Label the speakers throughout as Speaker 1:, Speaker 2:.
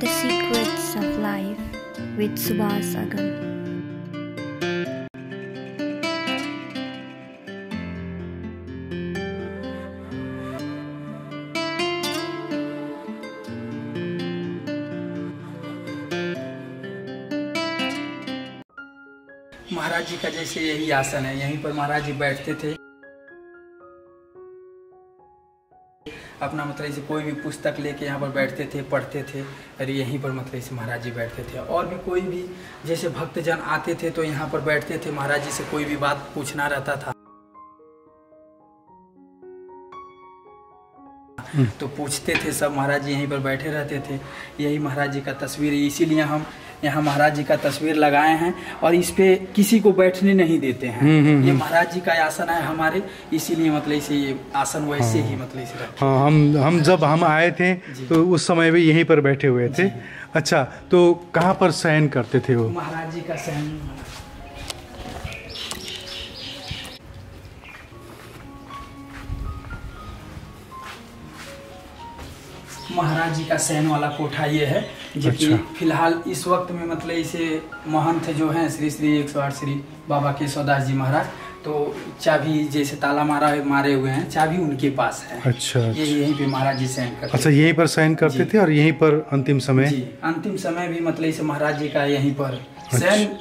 Speaker 1: The Secrets of Life with Subhas Agam.
Speaker 2: महाराज जी का जैसे यही आसन है, यहीं पर महाराज जी बैठते थे। अपना मतलब ऐसे कोई भी पुस्तक लेके यहाँ पर बैठते थे, पढ़ते थे, और यहीं पर मतलब ऐसे महाराज जी बैठते थे। और भी कोई भी जैसे भक्तजन आते थे तो यहाँ पर बैठते थे, महाराज जी से कोई भी बात पूछना रहता था तो पूछते थे सब। महाराज जी यहीं पर बैठे रहते थे। यही महाराज जी का तस्वीर है, इसीलिए हम यहाँ महाराज जी का तस्वीर लगाए हैं और इस पे किसी को बैठने नहीं देते हैं। ये महाराज जी का आसन है हमारे, इसीलिए मतलब इसे ये आसन वैसे ही मतलब इसे रखते हैं।
Speaker 3: हाँ, हम जब हम आए थे तो उस समय भी यहीं पर बैठे हुए थे। अच्छा, तो कहाँ पर शयन करते थे वो?
Speaker 2: महाराज जी का शयन महाराज जी का शयन वाला कोठा ये है, जो कि फिलहाल इस वक्त में मतलब इसे महंत जो हैं श्री श्री 108 श्री बाबा केशवदास जी महाराज, तो चाबी जैसे ताला मारे हुए हैं, चाबी उनके पास है।
Speaker 3: अच्छा,
Speaker 2: ये यहीं पे महाराज जी शयन करते।
Speaker 3: अच्छा, यहीं पर शयन करते थे और यहीं पर अंतिम समय?
Speaker 2: जी, अंतिम समय भी मतलब इसे महाराज जी का यहीं पर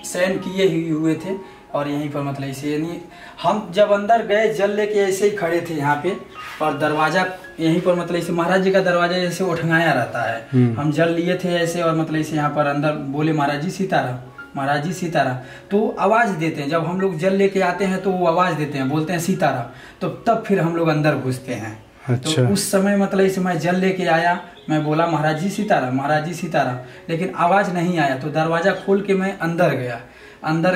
Speaker 2: शयन किए हुए थे। और यहीं पर मतलब इसे यानी हम जब अंदर गए जल लेके ऐसे ही खड़े थे यहाँ पे, और दरवाजा यहीं पर मतलब इसे महाराज जी का दरवाजा जैसे उठंगाया रहता है। हम जल लिए थे ऐसे, और मतलब इसे यहाँ पर अंदर बोले महाराज जी सीताराम, महाराज जी सीताराम, तो आवाज देते हैं। जब हम लोग जल लेके आते हैं तो वो आवाज देते हैं, बोलते हैं सीताराम, तो तब फिर हम लोग अंदर घुसते हैं।
Speaker 3: अच्छा।
Speaker 2: तो उस समय मतलब इसे मैं जल लेके आया, मैं बोला महाराज जी सीताराम, महाराज जी सीताराम, लेकिन आवाज नहीं आया। तो दरवाजा खोल के मैं अंदर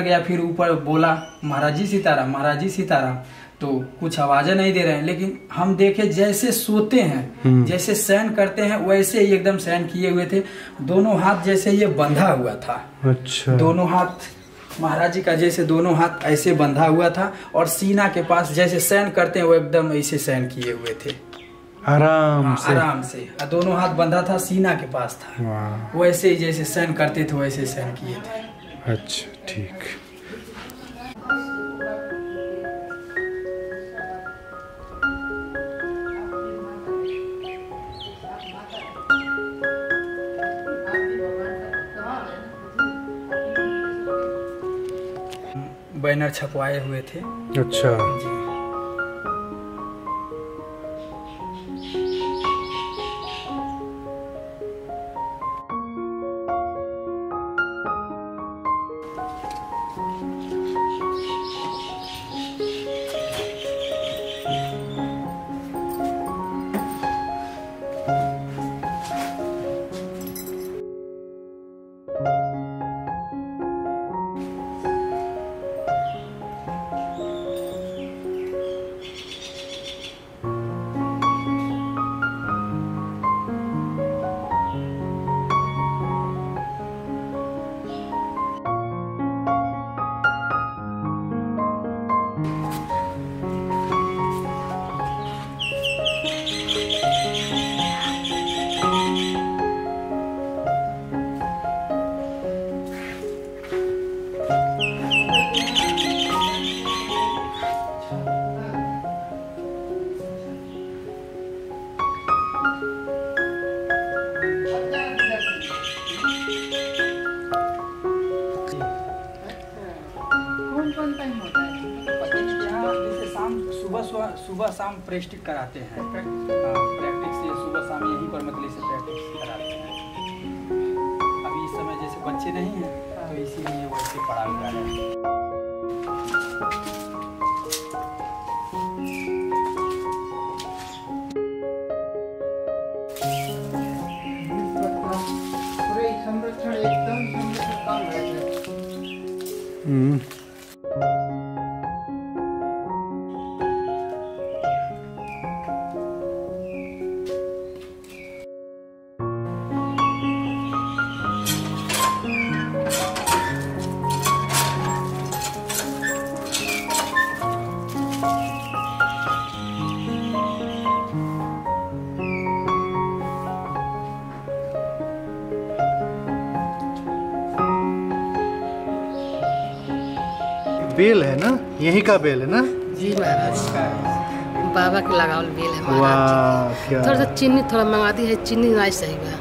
Speaker 2: गया, फिर ऊपर बोला महाराज जी सीताराम, महाराज जी सीताराम, तो कुछ आवाजें नहीं दे रहे हैं। लेकिन हम देखे जैसे सोते हैं, जैसे शयन करते हैं, वैसे ही एकदम शयन किए हुए थे। दोनों हाथ जैसे ये बंधा हुआ था। अच्छा। दोनों हाथ महाराज जी का जैसे दोनों हाथ ऐसे बंधा हुआ था, और सीना के पास जैसे शयन करते हैं वो एकदम ऐसे शयन किए हुए थे, आराम से। दोनों हाथ बंधा था, सीना के पास था, वैसे ही जैसे शयन करते थे वैसे शयन किए थे।
Speaker 3: अच्छा, ठीक।
Speaker 2: बैनर छपवाए हुए थे।
Speaker 3: अच्छा
Speaker 2: जी। सुबह शाम प्रैक्टिस कराते हैं। प्रैक्टिस से सुबह शाम यहीं पर मतलब से प्रैक्टिस कराते हैं। अभी इस समय जैसे बच्चे नहीं हैं तो इसीलिए वैसे पढ़ा हुआ है। संरक्षण एकदम काम रहता है।
Speaker 3: बेल है ना, यही का बेल है ना?
Speaker 4: जी महाराज, बाबा के लगावल बेल है महाराज।
Speaker 3: वाह क्या,
Speaker 4: थोड़ा सा चीनी थोड़ा मंगा दी है, चीनी नहीं सही बा।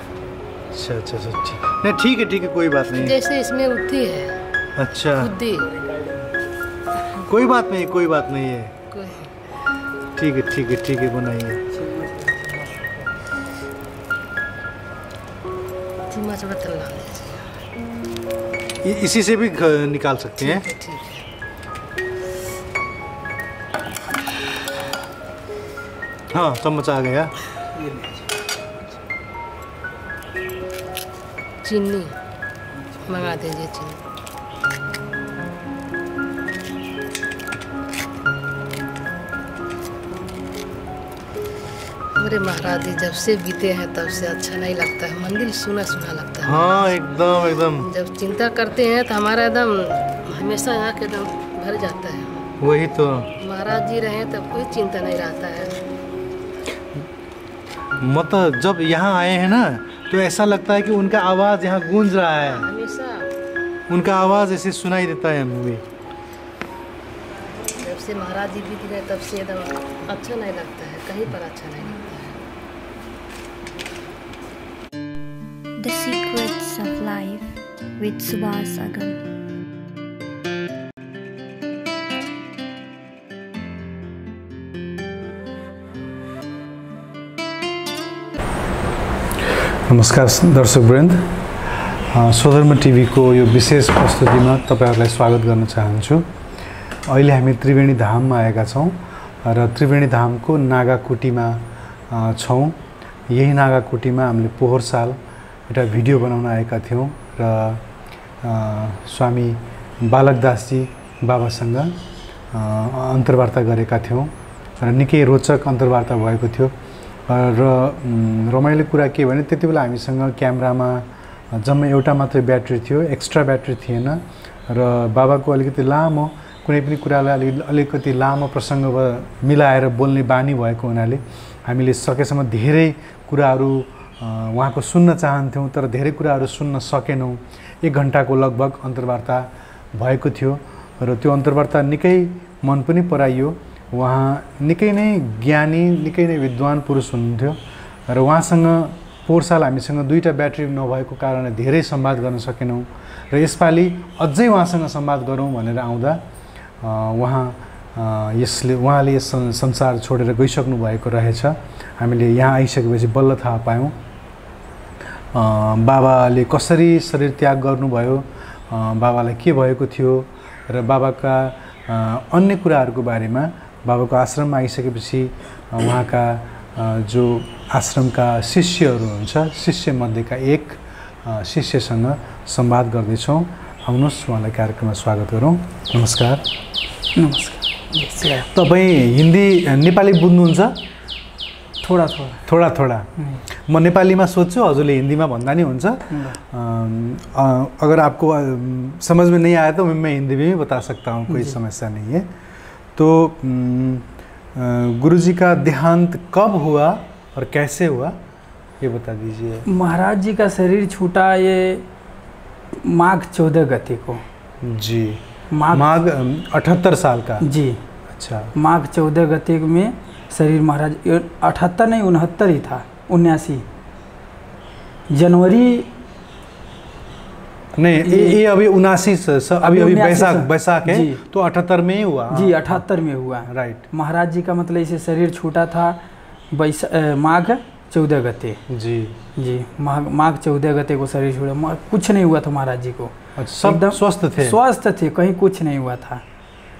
Speaker 3: अच्छा अच्छा अच्छा ठीक, नहीं ठीक है कोई बात नहीं।
Speaker 4: जैसे इसमें उठी है
Speaker 3: अच्छा
Speaker 4: खुदी,
Speaker 3: कोई बात नहीं है,
Speaker 4: कोई
Speaker 3: ठीक है बनाइए।
Speaker 4: चीमा थोड़ा तेल डाल दीजिए।
Speaker 3: इसी से भी निकाल सकते हैं।
Speaker 4: ठीक है।
Speaker 3: हाँ चम्मच आ गया।
Speaker 4: चीनी मंगा दीजिए, चीनी। अरे महाराज जी, जब से बीते हैं तब से अच्छा नहीं लगता है, मंदिर सुना सुना लगता है।
Speaker 3: हाँ एकदम
Speaker 4: जब चिंता करते हैं तो हमारा एकदम हमेशा यहाँ के एकदम भर जाता है।
Speaker 3: वही तो,
Speaker 4: महाराज जी रहे तब कोई चिंता नहीं रहता है।
Speaker 3: मतलब जब यहाँ आए हैं ना तो ऐसा लगता है कि उनका आवाज़ यहाँ गूंज रहा है,
Speaker 4: हमेशा
Speaker 3: उनका आवाज़ ऐसे सुनाई देता है हमें भी।
Speaker 4: जब से महाराज जी बीत गए तब से एकदम अच्छा नहीं लगता है, कहीं पर अच्छा नहीं लगता है।
Speaker 1: The Secrets of Life with Subhas Agam.
Speaker 3: नमस्कार दर्शकवृन्द, स्वधर्म टिभीको यो विशेष प्रस्तुतिमा तपाईहरुलाई स्वागत गर्न चाहन्छु। अहिले हामी त्रिवेणी धाममा आएका छौँ र त्रिवेणी धामको नागाकुटीमा छौँ। यही नागाकुटीमा हामीले पोहोर साल एउटा भिडियो बनाउन आएका थियौँ र स्वामी बालकदासजी बाबासँग अन्तर्वार्ता गरेका थियौँ र निकै रोचक अन्तर्वार्ता भएको थियो। र रमाइलो कुरा के भने त्यति बेला हामीसँग क्यामेरामा जम्मै एउटा मात्रै ब्याट्री थियो, एक्स्ट्रा ब्याट्री थिएन र बाबाको अलिकति लामो कुनै पनि कुरालाई अलिकति लामो प्रसङ्ग मिलाएर बोल्ने बानी भएको हुनाले हामीले सकेसम्म धेरै कुराहरू उहाँको सुन्न चाहन्थ्यौँ, तर धेरै कुराहरू सुन्न सकेनौँ। 1 घन्टाको लगभग अन्तर्वार्ता भएको थियो र त्यो अन्तर्वार्ता निकै मन पनि पराइयो। उहाँ निकै नै ज्ञानी, निकै नै विद्वान पुरुष हुनुहुन्थ्यो र उहाँसँग पोहोर साल हामीसँग 2टा ब्याट्री नभएको कारणले धेरै संवाद गर्न सकेनौँ र यसपालि अझै उहाँसँग संवाद गरौँ भनेर आउँदा उहाँले यस संसार छोडेर गइसक्नु भएको रहेछ। हामीले यहाँ आइसकेपछि बल्ल थाहा पायौँ बाबाले कसरी शरीर त्याग गर्नुभयो, बाबालाई के भएको थियो र बाबाका अन्य कुराहरूको बारेमा बाबाको आश्रममा आइसकेपछि उहाँका जो आश्रमका शिष्यहरू हुन्छ, शिष्यमध्येका एक शिष्यसँग संवाद गर्दैछौँ। आउनुहोस् उहाँलाई कार्यक्रममा स्वागत गरौँ। नमस्कार।
Speaker 2: नमस्कार।
Speaker 3: तपाईँ हिन्दी नेपाली बुझ्नुहुन्छ? थोड़ा म नेपालीमा सोध्छु, हजुरले हिन्दीमा भन्दा नि हुन्छ। अगर आपको समझ में नहीं आया तो मैं हिंदी में भी बता सकता हूँ, कोई समस्या नहीं है। तो गुरुजी का देहांत कब हुआ और कैसे हुआ ये बता दीजिए।
Speaker 2: महाराज जी का शरीर छूटा ये माघ 14 गते को।
Speaker 3: जी, माघ 78 साल का।
Speaker 2: जी
Speaker 3: अच्छा,
Speaker 2: माघ 14 गते में शरीर महाराज 78 नहीं 69 ही था, 79 जनवरी
Speaker 3: नहीं, ये अभी 79 अभी बैसाख है तो 78 में ही हुआ।
Speaker 2: जी 78 में हुआ,
Speaker 3: राइट।
Speaker 2: महाराज जी का मतलब इसे शरीर छूटा था माघ 14 गते। जी माघ 14 गते को शरीर छूटा, कुछ नहीं हुआ था महाराज जी को,
Speaker 3: सब स्वस्थ थे,
Speaker 2: कहीं कुछ नहीं हुआ था।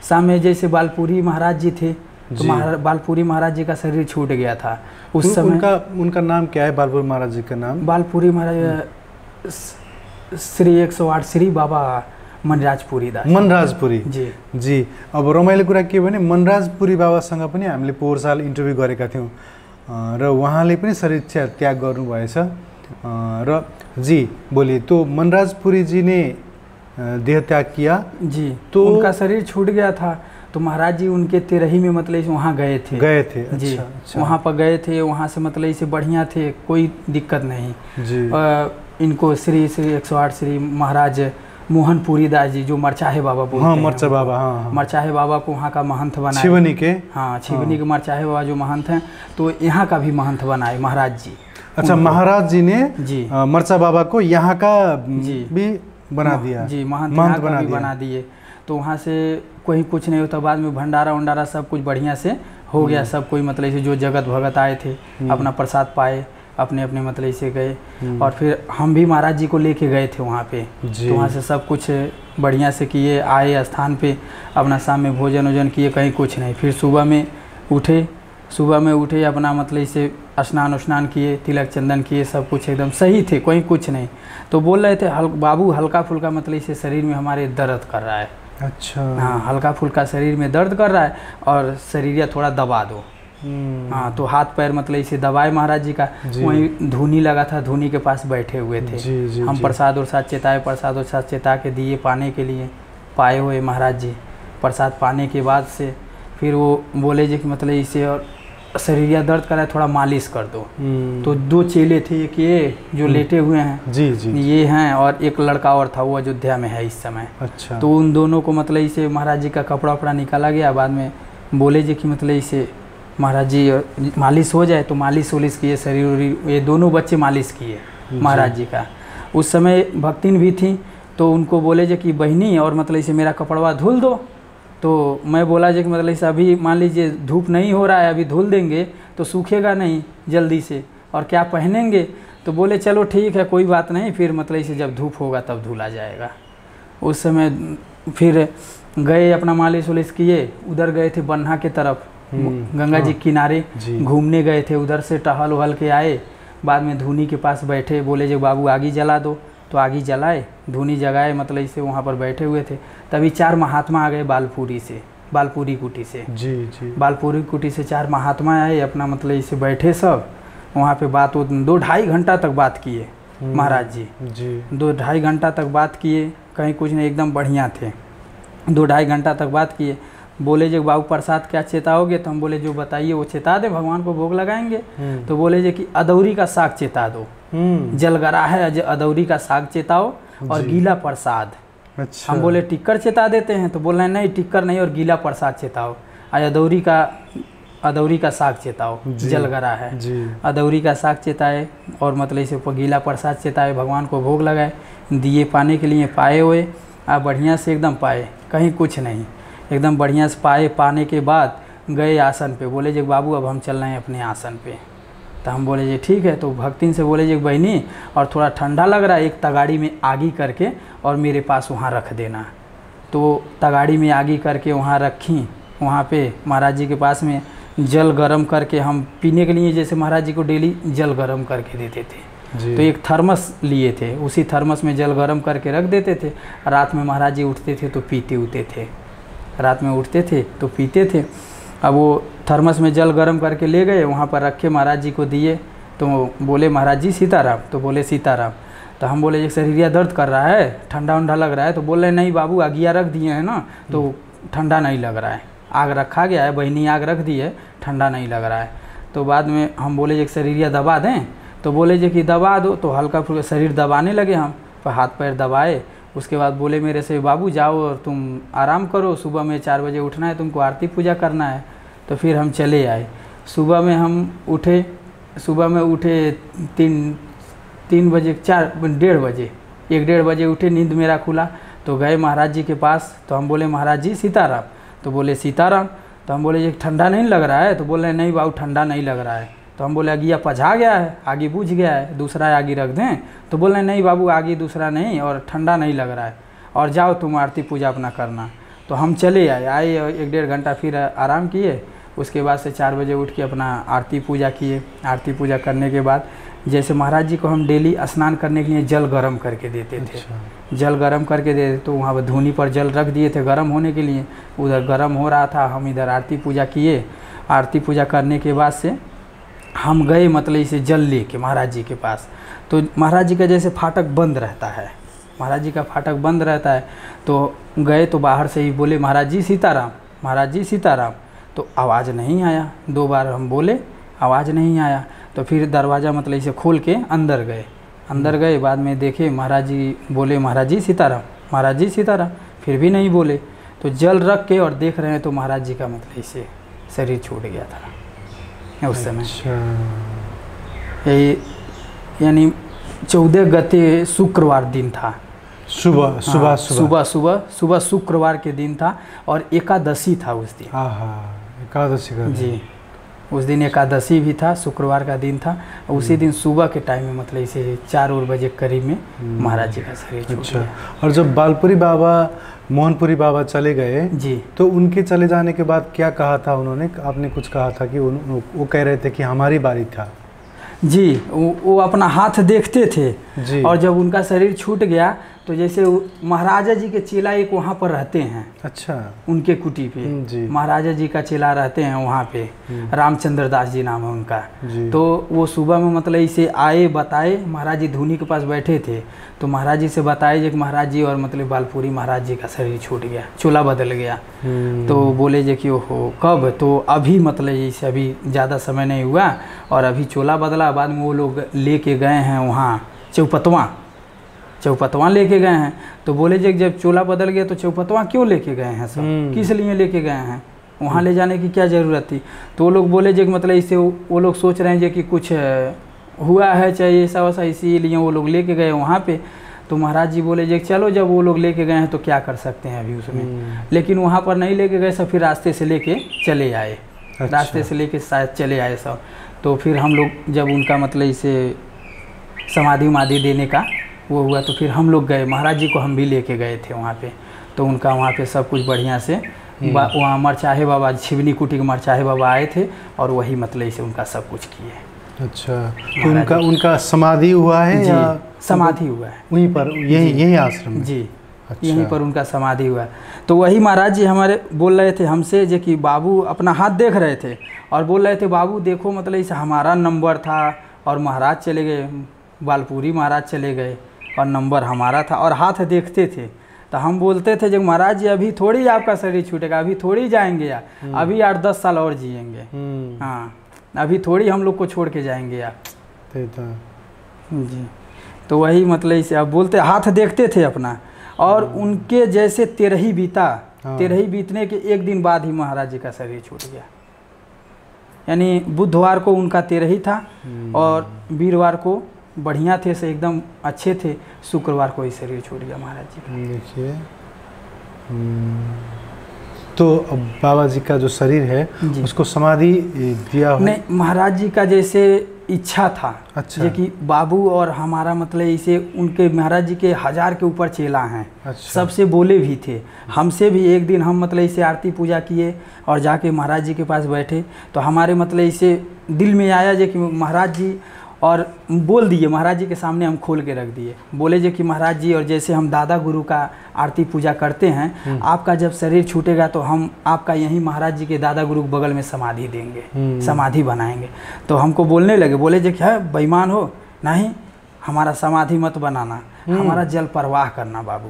Speaker 2: सामने जैसे बालपुरी महाराज जी थे तो बालपुरी महाराज जी का शरीर छूट गया था उस समय।
Speaker 3: उनका नाम क्या है? बालपुरी महाराज जी का नाम?
Speaker 2: बालपुरी महाराज श्री 108 श्री बाबा मनराजपुरी दास।
Speaker 3: मनराजपुरी जी। अब रमाइलो कुरा के भने मनराजपुरी बाबासँग पनि हामीले पोहोर साल इन्टरभ्यू गरेका थियौँ र उहाँले पनि शरीर त्याग गर्नुभएछ र जी बोलिए। तो मनराजपुरी जी ने देह त्याग किया
Speaker 2: जी, तो उनका शरीर छूट गया था तो महाराज जी उनके 13ही में मतलब वहाँ गए थे। जी अच्छा। वहाँ पर गए थे, वहाँ से मतलब इसे बढ़िया थे, कोई दिक्कत नहीं जी। इनको श्री 108 श्री महाराज मोहनपुरी दास जी जो मरचाहे बाबा बोलते
Speaker 3: हाँ
Speaker 2: हैं,
Speaker 3: मरचा बाबा, हाँ
Speaker 2: मरचाहे बाबा को वहाँ का महंत बनाए।
Speaker 3: छिवनी के,
Speaker 2: हाँ छिवनी के मरचाहे बाबा जो महंत हैं, तो यहाँ का भी महंत बनाए महाराज जी।
Speaker 3: अच्छा, महाराज जी ने
Speaker 2: जी
Speaker 3: मरचा बाबा को यहाँ का
Speaker 2: जी
Speaker 3: भी बना दिया
Speaker 2: जी, महंत
Speaker 3: महंत
Speaker 2: बना दिए। तो वहाँ से कोई कुछ नहीं होता, बाद में भंडारा वंडारा सब कुछ बढ़िया से हो गया। सब कोई मतलब से जो जगत भगत आए थे अपना प्रसाद पाए, अपने अपने मतलब से गए। और फिर हम भी महाराज जी को लेके गए थे वहाँ पे, तो वहाँ से सब कुछ बढ़िया से किए, आए स्थान पे, अपना शाम में भोजन वोजन किए, कहीं कुछ नहीं। फिर सुबह में उठे अपना मतलब से स्नान उस्नान किए, तिलक चंदन किए, सब कुछ एकदम सही थे, कोई कुछ नहीं। तो बोल रहे थे बाबू हल्का फुल्का मतलब से शरीर में हमारे दर्द कर रहा है।
Speaker 3: अच्छा,
Speaker 2: हाँ हल्का फुल्का शरीर में दर्द कर रहा है और शरीर थोड़ा दबा दो। हाँ तो हाथ पैर मतलब इसे दबाए महाराज जी का। वहीं धुनी लगा था, धुनी के पास बैठे हुए थे। हम प्रसाद उरसाद चेता के दिए पाने के लिए, पाए हुए महाराज जी। प्रसाद पाने के बाद से फिर वो बोले जी कि मतलब इसे और शरीर दर्द कर रहा है, थोड़ा मालिश कर दो। तो 2 चेले थे, एक ये जो लेटे हुए हैं
Speaker 3: जी
Speaker 2: ये हैं, और एक लड़का और था, वो अयोध्या में है इस समय।
Speaker 3: अच्छा, तो
Speaker 2: उन दोनों को मतलब इसे महाराज जी का कपड़ा वपड़ा निकाला गया। बाद में बोले जी कि मतलब इसे महाराज जी मालिश हो जाए, तो मालिश वालिश किए, शरीर उरीर ये दोनों बच्चे मालिश किए महाराज जी का। उस समय भक्तिन भी थी, तो उनको बोले जी कि बहनी और मतलब इसे मेरा कपड़वा धुल दो। तो मैं बोला जी कि मतलब इसे अभी मान लीजिए धूप नहीं हो रहा है, अभी धुल देंगे तो सूखेगा नहीं जल्दी से, और क्या पहनेंगे। तो बोले चलो ठीक है कोई बात नहीं, फिर मतलब इसे जब धूप होगा तब धुला जाएगा। उस समय फिर गए अपना मालिश वालिश किए, उधर गए थे बन्हा के तरफ, गंगा जी किनारे घूमने गए थे। उधर से टहल वहल के आए, बाद में धुनी के पास बैठे, बोले जो बाबू आगी जला दो। तो आगी जलाए, धुनी जगाए, मतलब इसे वहाँ पर बैठे हुए थे। तभी 4 महात्मा आ गए बालपुरी कुटी से। बालपुरी कुटी से 4 महात्मा आए, अपना मतलब इसे बैठे सब वहाँ पे। बात 2-2.5 घंटा तक बात किए महाराज जी। 2-2.5 घंटा तक बात किए, कहीं कुछ नहीं, एकदम बढ़िया थे। 2-2.5 घंटा तक बात किए। बोले जो बाबू प्रसाद क्या चेताओगे? तो हम बोले जो बताइए वो चेता दे, भगवान को भोग लगाएंगे। तो बोले जो कि अदौरी का साग चेता दो, जलगरा है अदौरी का साग चेताओ, और गीला प्रसाद। अच्छा। हम बोले टिक्कर चेता देते हैं, तो बोल रहे नहीं टिक्कर नहीं, और गीला प्रसाद चेताओ, अदौरी का साग चेताओ, जलगरा है। अदौरी का साग चेताए, और मतलब इसे गीला प्रसाद चेताए, भगवान को भोग लगाए। दिए पाने के लिए पाए हुए, बढ़िया से एकदम पाए, कहीं कुछ नहीं, एकदम बढ़िया से पाए। पाने के बाद गए आसन पे, बोले जी बाबू अब हम चल रहे हैं अपने आसन पे। तो हम बोले जी ठीक है। तो भक्तिन से बोले जी बहनी और थोड़ा ठंडा लग रहा है, एक तगाड़ी में आगी करके और मेरे पास वहाँ रख देना। तो तगाड़ी में आगी करके वहाँ रखी, वहाँ पे महाराज जी के पास में जल गरम करके हम पीने के लिए, जैसे महाराज जी को डेली जल गरम करके देते थे। तो एक थर्मस लिए थे, उसी थर्मस में जल गरम करके रख देते थे। रात में महाराज जी उठते थे तो पीते थे, रात में उठते थे तो पीते थे। अब वो थर्मस में जल गरम करके ले गए, वहाँ पर रखे, महाराज जी को दिए। तो बोले महाराज जी सीताराम। तो बोले सीताराम। तो हम बोले शरीर दर्द कर रहा है, ठंडा उंडा लग रहा है। तो बोल रहे नहीं बाबू आगिया रख दिए हैं ना, तो ठंडा नहीं लग रहा है, आग रखा गया है, बहनी आग रख दी है, ठंडा नहीं लग रहा है। तो बाद में हम बोले शरीर दबा दें। तो बोले कि दबा दो। तो हल्का फुल्का शरीर दबाने लगे, हम हाथ पैर दबाए। उसके बाद बोले मेरे से बाबू जाओ और तुम आराम करो, सुबह में 4 बजे उठना है, तुमको आरती पूजा करना है। तो फिर हम चले आए। सुबह में हम उठे 3 बजे 1:30 बजे 1:30 बजे उठे, नींद मेरा खुला। तो गए महाराज जी के पास। तो हम बोले महाराज जी सीताराम। तो बोले सीताराम। तो हम बोले ये ठंडा नहीं लग रहा है? तो बोले नहीं बाबू ठंडा नहीं लग रहा है। तो हम बोले आगिया पझा गया है, आगे बुझ गया है, दूसरा आगे रख दें? तो बोले नहीं बाबू आगे दूसरा नहीं, और ठंडा नहीं लग रहा है, और जाओ तुम आरती पूजा अपना करना। तो हम चले आए 1-1.5 घंटा फिर आराम किए। उसके बाद से 4 बजे उठ के अपना आरती पूजा किए। आरती पूजा करने के बाद जैसे महाराज जी को हम डेली स्नान करने के लिए जल गरम करके देते थे। अच्छा। जल गरम करके देते, तो वहाँ पर धुनी पर जल रख दिए थे गरम होने के लिए। उधर गरम हो रहा था, हम इधर आरती पूजा किए। आरती पूजा करने के बाद से हम गए मतलब इसे जल लेके महाराज जी के पास। तो महाराज जी का जैसे फाटक बंद रहता है, महाराज जी का फाटक बंद रहता है। तो गए तो बाहर से ही बोले महाराज जी सीताराम, महाराज जी सीताराम। तो आवाज़ नहीं आया। 2 बार हम बोले, आवाज़ नहीं आया। तो फिर दरवाज़ा मतलब इसे खोल के अंदर गए। बाद में देखे महाराज जी, बोले महाराज जी सीताराम, महाराज जी सीताराम, फिर भी नहीं बोले। तो जल रख के और देख रहे हैं तो महाराज जी का मतलब इसे शरीर छूट गया था उस समय। यही यानी 14 गते शुक्रवार दिन था। सुबह शुक्रवार के दिन था और एकादशी था उस दिन।
Speaker 3: एकादशी का
Speaker 2: जी, उस दिन एकादशी भी था, शुक्रवार का दिन था। उसी दिन सुबह के टाइम में मतलब इसे 4 बजे करीब में महाराज जी का शरीर छूट गया।
Speaker 3: और जब बालपुरी बाबा, मोहनपुरी बाबा चले गए
Speaker 2: जी,
Speaker 3: तो उनके चले जाने के बाद क्या कहा था उन्होंने? आपने कुछ कहा था कि वो कह रहे थे कि हमारी बारी था।
Speaker 2: जी, वो अपना हाथ देखते थे
Speaker 3: जी।
Speaker 2: और जब उनका शरीर छूट गया तो जैसे महाराजा जी के चेला एक वहाँ पर रहते हैं।
Speaker 3: अच्छा।
Speaker 2: उनके कुटी पे
Speaker 3: जी।
Speaker 2: महाराजा जी का चेला रहते हैं वहाँ पे, रामचंद्र दास जी नाम है उनका।
Speaker 3: जी।
Speaker 2: तो वो सुबह में मतलब इसे आए, बताए, महाराज जी धुनी के पास बैठे थे तो महाराज जी से बताए कि महाराज जी और मतलब बालपुरी महाराज जी का शरीर छूट गया, चोला बदल गया। तो बोले जे कि ओहो कब? तो अभी मतलब इसे अभी ज़्यादा समय नहीं हुआ और अभी चोला बदला। बाद में वो लोग लेके गए हैं वहाँ चौपतवा लेके गए हैं। तो बोले जे जब चोला बदल गया तो चौपतवा क्यों लेके गए हैं सब? किस लिए लेके गए हैं? वहाँ ले जाने की क्या ज़रूरत थी? तो वो लोग बोले जे मतलब इससे वो लोग सोच रहे हैं जे कि कुछ हुआ है चाहिए ऐसा वैसा, इसीलिए वो लोग लेके गए वहाँ पे। तो महाराज जी बोले जे चलो जब वो लोग लेके गए हैं तो क्या कर सकते हैं अभी उसमें। लेकिन वहाँ पर नहीं लेके गए सब, फिर रास्ते से लेके चले आए।
Speaker 3: अच्छा।
Speaker 2: रास्ते से लेके शायद चले आए सब। तो फिर हम लोग जब उनका मतलब इसे समाधि उमाधि देने का वो हुआ तो फिर हम लोग गए, महाराज जी को हम भी लेके गए थे वहाँ पे। तो उनका वहाँ पे सब कुछ बढ़िया से वहाँ मरचाहे बाबा, छिवनी कुटी के मरचाहे बाबा आए थे और वही मतलब इसे उनका सब कुछ किए।
Speaker 3: अच्छा। तो उनका समाधि हुआ है या
Speaker 2: समाधि हुआ है
Speaker 3: वहीं पर, यही आश्रम में?
Speaker 2: जी।
Speaker 3: अच्छा।
Speaker 2: यहीं पर उनका समाधि हुआ। तो वही महाराज जी हमारे बोल रहे थे हमसे जे कि बाबू अपना हाथ देख रहे थे और बोल रहे थे बाबू देखो मतलब इसे हमारा नंबर था और महाराज चले गए, बालपुरी महाराज चले गए और नंबर हमारा था और हाथ देखते थे। तो हम बोलते थे जब महाराज जी अभी थोड़ी आपका शरीर छूटेगा, अभी थोड़ी जाएंगे यार, अभी 8-10 साल और जिएंगे। हाँ, अभी थोड़ी हम लोग को छोड़ के जाएंगे आप। जी। तो वही मतलब इसे अब बोलते, हाथ देखते थे अपना। और उनके जैसे 13 बीता, 13 बीतने के एक दिन बाद ही महाराज जी का शरीर छूट गया। यानी बुधवार को उनका 13 था और वीरवार को बढ़िया थे से एकदम अच्छे थे, शुक्रवार को ही शरीर छूट गया महाराज जी का।
Speaker 3: देखिए, तो अब बाबा जी का जो शरीर है उसको समाधि दिया हो?
Speaker 2: नहीं, महाराज जी का जैसे इच्छा था।
Speaker 3: अच्छा।
Speaker 2: कि बाबू और हमारा मतलब इसे उनके महाराज जी के 1000 के ऊपर चेला हैं।
Speaker 3: अच्छा।
Speaker 2: सबसे बोले भी थे, हमसे भी एक दिन हम मतलब इसे आरती पूजा किए और जाके महाराज जी के पास बैठे तो हमारे मतलब इसे दिल में आया जे कि महाराज जी, और बोल दिए महाराज जी के सामने हम खोल के रख दिए। बोले जे कि महाराज जी और जैसे हम दादा गुरु का आरती पूजा करते हैं, आपका जब शरीर छूटेगा तो हम आपका यहीं महाराज जी के दादा गुरु के बगल में समाधि देंगे, समाधि बनाएंगे। तो हमको बोलने लगे, बोले जे कि है बेईमान हो, नहीं हमारा समाधि मत बनाना, हमारा जल प्रवाह करना बाबू।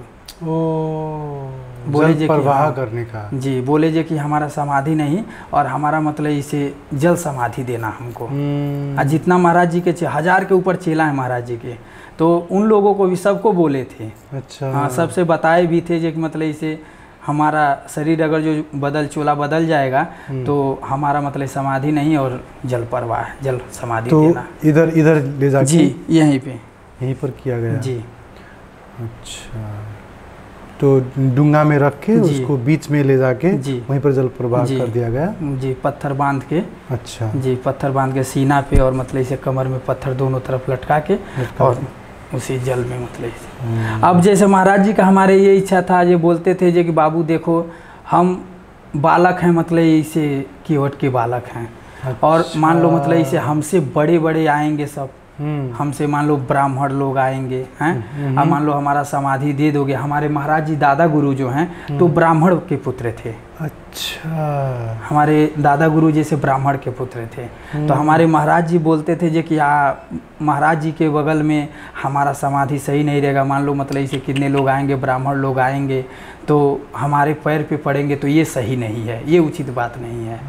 Speaker 2: बोले जे
Speaker 3: प्रवाह करने का।
Speaker 2: जी, बोले जे कि हमारा समाधि नहीं और हमारा मतलब इसे जल समाधि देना हमको। और जितना महाराज जी के 1000 के ऊपर चेला है महाराज जी के, तो उन लोगों को भी सबको बोले थे।
Speaker 3: अच्छा।
Speaker 2: हाँ, सबसे बताए भी थे जे कि मतलब इसे हमारा शरीर अगर जो चोला बदल जाएगा तो हमारा मतलब समाधि नहीं और जल प्रवाह, जल समाधि
Speaker 3: तो
Speaker 2: देना।
Speaker 3: इधर ले जाके?
Speaker 2: जी, यहीं
Speaker 3: पर किया गया।
Speaker 2: जी।
Speaker 3: अच्छा। तो डूंगा में रख के उसको बीच में ले जाके वहीं पर जल प्रवाह कर दिया गया? जी,
Speaker 2: पत्थर बांध के।
Speaker 3: अच्छा।
Speaker 2: जी, पत्थर बांध के सीना पे और मतलब इसे कमर में पत्थर दोनों तरफ लटका के और उसी जल में मतलब। अब जैसे महाराज जी का हमारे ये इच्छा था, ये बोलते थे जे कि बाबू देखो हम बालक हैं, मतलब इसे कीवट के बालक हैं। अच्छा। और मान लो मतलब इसे हमसे बड़े बड़े आएंगे सब, हमसे मान लो ब्राह्मण लोग आएंगे हैं, अब मान लो हमारा समाधि दे दोगे। हमारे महाराज जी दादा गुरु जो हैं तो ब्राह्मण के पुत्र थे।
Speaker 3: अच्छा।
Speaker 2: हमारे दादा गुरु जैसे ब्राह्मण के पुत्र थे। तो हमारे महाराज जी बोलते थे जे कि महाराज जी के बगल में हमारा समाधि सही नहीं रहेगा, मान लो मतलब इसे कितने लोग आएंगे, ब्राह्मण लोग आएंगे तो हमारे पैर पे पड़ेंगे तो ये सही नहीं है, ये उचित बात नहीं है।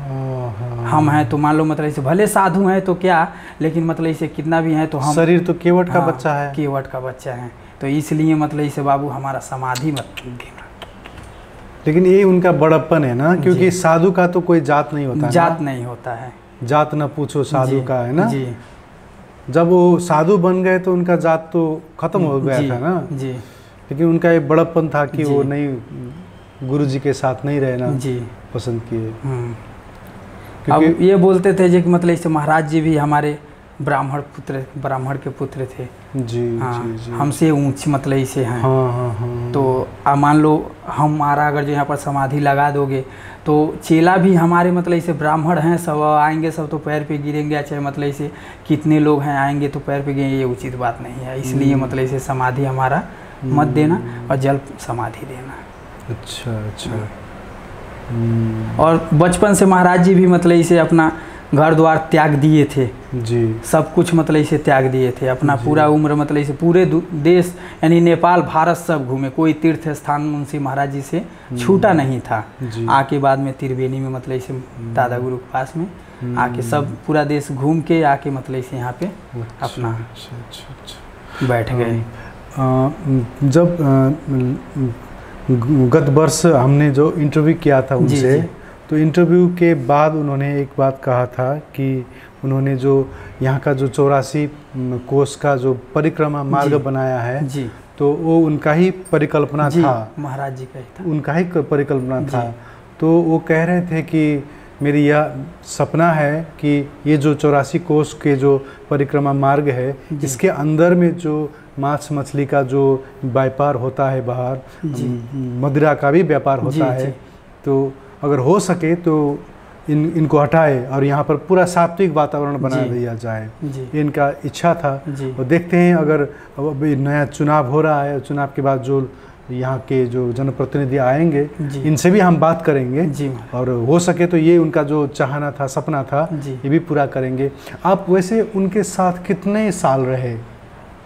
Speaker 2: हम हैं तो मान लो मतलब इसे भले साधु हैं तो क्या, लेकिन मतलब इसे कितना भी हैं तो हम
Speaker 3: शरीर तो केवट का बच्चा है,
Speaker 2: केवट का बच्चा है, तो इसलिए मतलब इसे बाबू हमारा समाधि मत देना।
Speaker 3: लेकिन ये उनका बड़प्पन है ना, क्योंकि साधु का तो कोई जात नहीं होता,
Speaker 2: जात नहीं होता है,
Speaker 3: जात न पूछो साधु का, है ना
Speaker 2: जी।
Speaker 3: जब वो साधु बन गए तो उनका जात तो खत्म हो गया था ना
Speaker 2: जी।
Speaker 3: लेकिन उनका एक बड़प्पन था कि वो नहीं गुरु जी के साथ नहीं रहना
Speaker 2: जी
Speaker 3: पसंद किए।
Speaker 2: अब ये बोलते थे कि मतलब इसे महाराज जी भी हमारे ब्राह्मण के पुत्र थे
Speaker 3: जी,
Speaker 2: हाँ,
Speaker 3: जी, जी।
Speaker 2: हमसे ऊंच मतलब इसे हैं।
Speaker 3: हाँ, हाँ, हाँ,
Speaker 2: तो अब मान लो हमारा अगर जो यहाँ पर समाधि लगा दोगे तो चेला भी हमारे मतलब इसे ब्राह्मण हैं, सब आएंगे सब तो पैर पे गिरेंगे, चाहे मतलब इसे कितने लोग हैं आएंगे तो पैर पे गिरेंगे, ये उचित बात नहीं है। इसलिए मतलब इसे समाधि हमारा मत देना और जल समाधि देना।
Speaker 3: अच्छा अच्छा।
Speaker 2: और बचपन से महाराज जी भी मतलब इसे अपना घर द्वार त्याग दिए थे
Speaker 3: जी,
Speaker 2: सब कुछ मतलब इसे त्याग दिए थे, अपना पूरा उम्र मतलब इसे पूरे देश यानी नेपाल भारत सब घूमे, कोई तीर्थ स्थान मुंशी महाराज जी से छूटा नहीं था। आके बाद में त्रिवेणी में मतलब इसे दादा गुरु के पास में आके सब पूरा देश घूम के आके मतलब इसे यहाँ पे अपना बैठ गए।
Speaker 3: जब गत वर्ष हमने जो इंटरव्यू किया था उनसे, तो इंटरव्यू के बाद उन्होंने एक बात कहा था कि उन्होंने जो यहाँ का जो 84 कोस का जो परिक्रमा मार्ग बनाया है
Speaker 2: जी,
Speaker 3: तो वो उनका ही परिकल्पना था,
Speaker 2: महाराज जी का ही था,
Speaker 3: उनका ही परिकल्पना था। तो वो कह रहे थे कि मेरी यह सपना है कि ये जो 84 कोस के जो परिक्रमा मार्ग है इसके अंदर में जो मांस मछली का जो व्यापार होता है बाहर, मदिरा का भी व्यापार होता है, तो अगर हो सके तो इनको हटाए और यहाँ पर पूरा सात्विक वातावरण बना दिया जाए, ये इनका इच्छा था। और देखते हैं अगर अब नया चुनाव हो रहा है, चुनाव के बाद जो यहाँ के जो जनप्रतिनिधि आएंगे इनसे भी हम बात करेंगे और हो सके तो ये उनका जो चाहना था, सपना था, ये भी पूरा करेंगे। आप वैसे उनके साथ कितने साल रहे?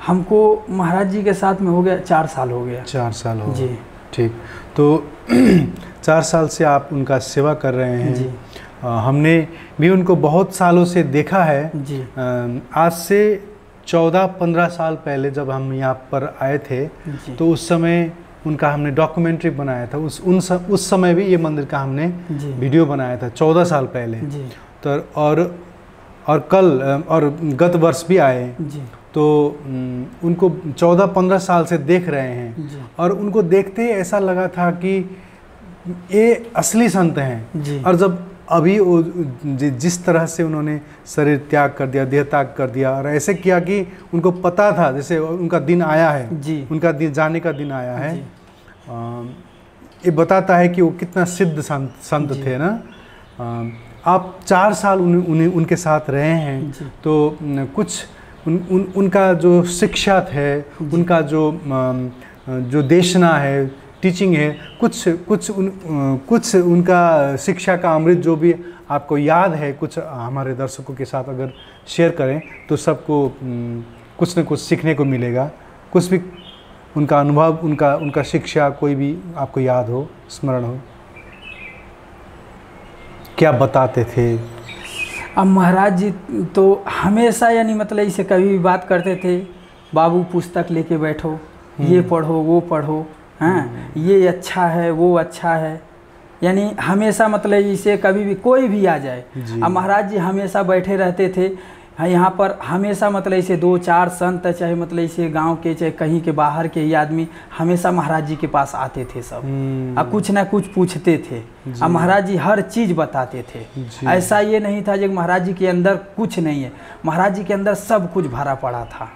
Speaker 2: हमको महाराज जी के साथ में हो गया 4 साल हो गया।
Speaker 3: 4 साल हो
Speaker 2: जी,
Speaker 3: ठीक। तो 4 साल से आप उनका सेवा कर रहे हैं जी। हमने भी उनको बहुत सालों से देखा है जी। आज से 14-15 साल पहले जब हम यहाँ पर आए थे तो उस समय उनका हमने डॉक्यूमेंट्री बनाया था, उस समय भी ये मंदिर का हमने वीडियो बनाया था 14 साल पहले जी। तो और कल और गत वर्ष भी आए जी। तो उनको 14-15 साल से देख रहे हैं और उनको देखते ही ऐसा लगा था कि ये असली संत हैं। और जब अभी वो जिस तरह से उन्होंने शरीर त्याग कर दिया, देह त्याग कर दिया और ऐसे किया कि उनको पता था जैसे उनका दिन आया है जी। उनका दिन जाने का दिन आया है, ये बताता है कि वो कितना सिद्ध संत थे ना। आप 4 साल उनके साथ रहे हैं तो कुछ उनका जो शिक्षा है, उनका जो देशना है, टीचिंग है, कुछ उनका शिक्षा का अमृत जो भी आपको याद है, कुछ हमारे दर्शकों के साथ अगर शेयर करें तो सबको कुछ न कुछ सीखने को मिलेगा। कुछ भी उनका अनुभव, उनका शिक्षा कोई भी आपको याद हो, स्मरण हो, क्या बताते थे?
Speaker 2: अब महाराज जी तो हमेशा यानी मतलब इसे कभी भी बात करते थे, बाबू पुस्तक लेके बैठो, ये पढ़ो वो पढ़ो, हाँ ये अच्छा है वो अच्छा है, यानी हमेशा मतलब इसे कभी भी कोई भी आ जाए। अब महाराज जी हमेशा बैठे रहते थे यहाँ पर, हमेशा मतलब इसे 2-4 संत चाहे मतलब इसे गांव के चाहे कहीं के बाहर के ही आदमी हमेशा महाराज जी के पास आते थे सब, अब कुछ ना कुछ पूछते थे। अब महाराज जी हर चीज़ बताते थे, ऐसा ये नहीं था जो महाराज जी के अंदर कुछ नहीं है, महाराज जी के अंदर सब कुछ भरा पड़ा था।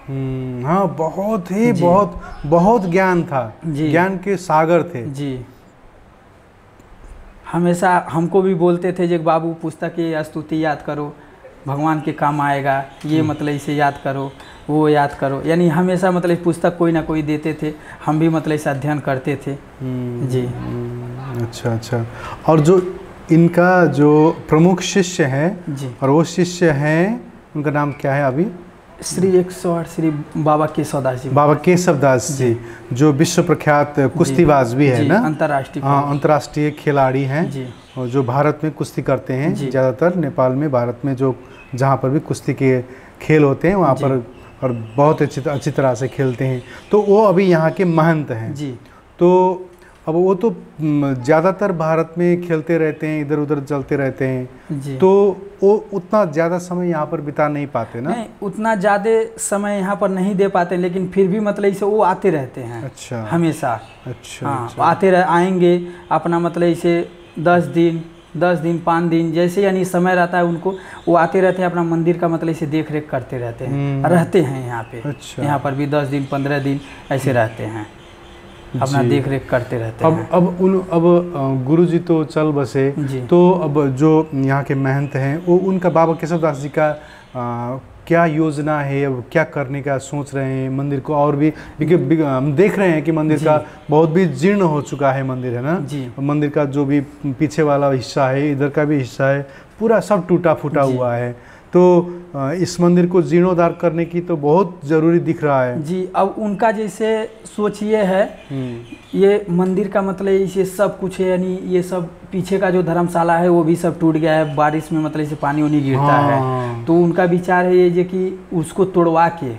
Speaker 3: हाँ, बहुत ही बहुत ज्ञान था, ज्ञान के सागर थे
Speaker 2: जी। हमेशा हमको भी बोलते थे जो बाबू पुस्तक की स्तुति याद करो, भगवान के काम आएगा, ये मतलब इसे याद करो वो याद करो, यानी हमेशा मतलब पुस्तक कोई ना कोई देते थे, हम भी मतलब इसे अध्ययन करते थे जी।
Speaker 3: अच्छा अच्छा। और जो इनका जो प्रमुख शिष्य हैं जी, और वो शिष्य हैं, उनका नाम क्या है अभी?
Speaker 2: श्री 108 श्री बाबा केशवदास जी।
Speaker 3: बाबा केशवदास जी जो विश्व प्रख्यात कुश्तीबाज भी है ना,
Speaker 2: अंतर्राष्ट्रीय
Speaker 3: अंतर्राष्ट्रीय खिलाड़ी हैं
Speaker 2: जी,
Speaker 3: और जो भारत में कुश्ती करते हैं ज़्यादातर। नेपाल में, भारत में जो जहाँ पर भी कुश्ती के खेल होते हैं वहाँ पर, और बहुत अच्छी तरह से खेलते हैं। तो वो अभी यहाँ के महंत हैं
Speaker 2: जी।
Speaker 3: तो अब वो तो ज़्यादातर भारत में खेलते रहते हैं, इधर उधर चलते रहते हैं
Speaker 2: जी।
Speaker 3: तो वो उतना ज़्यादा समय यहाँ पर बिता नहीं पाते ना?
Speaker 2: नहीं, उतना ज़्यादा समय यहाँ पर नहीं दे पाते, लेकिन फिर भी मतलब इसे वो आते रहते हैं।
Speaker 3: अच्छा,
Speaker 2: हमेशा।
Speaker 3: अच्छा,
Speaker 2: हाँ,
Speaker 3: अच्छा।
Speaker 2: आएंगे अपना मतलब इसे 10 दिन 5 दिन जैसे यानी समय रहता है उनको, वो आते रहते हैं, अपना मंदिर का मतलब इसे देख रेख करते रहते हैं, रहते हैं यहाँ पे।
Speaker 3: अच्छा।
Speaker 2: यहाँ पर भी 10 दिन 15 दिन ऐसे रहते हैं, अपना देख रेख करते रहते हैं।
Speaker 3: अब गुरुजी तो चल बसे, तो अब जो यहाँ के महंत हैं वो उनका बाबा केशवदास जी का क्या योजना है, अब क्या करने का सोच रहे हैं मंदिर को? और भी हम देख रहे हैं कि मंदिर का बहुत भी जीर्ण हो चुका है मंदिर, है ना जी। मंदिर का जो भी पीछे वाला हिस्सा है, इधर का भी हिस्सा है, पूरा सब टूटा फूटा हुआ है। तो इस मंदिर को जीर्णोद्धार करने की तो बहुत ज़रूरी दिख रहा है
Speaker 2: जी। अब उनका जैसे सोच ये है, ये मंदिर का मतलब इसे सब कुछ है, यानी ये सब पीछे का जो धर्मशाला है वो भी सब टूट गया है, बारिश में मतलब इसे पानी उनी गिरता है। तो उनका विचार है ये कि उसको तोड़वा के,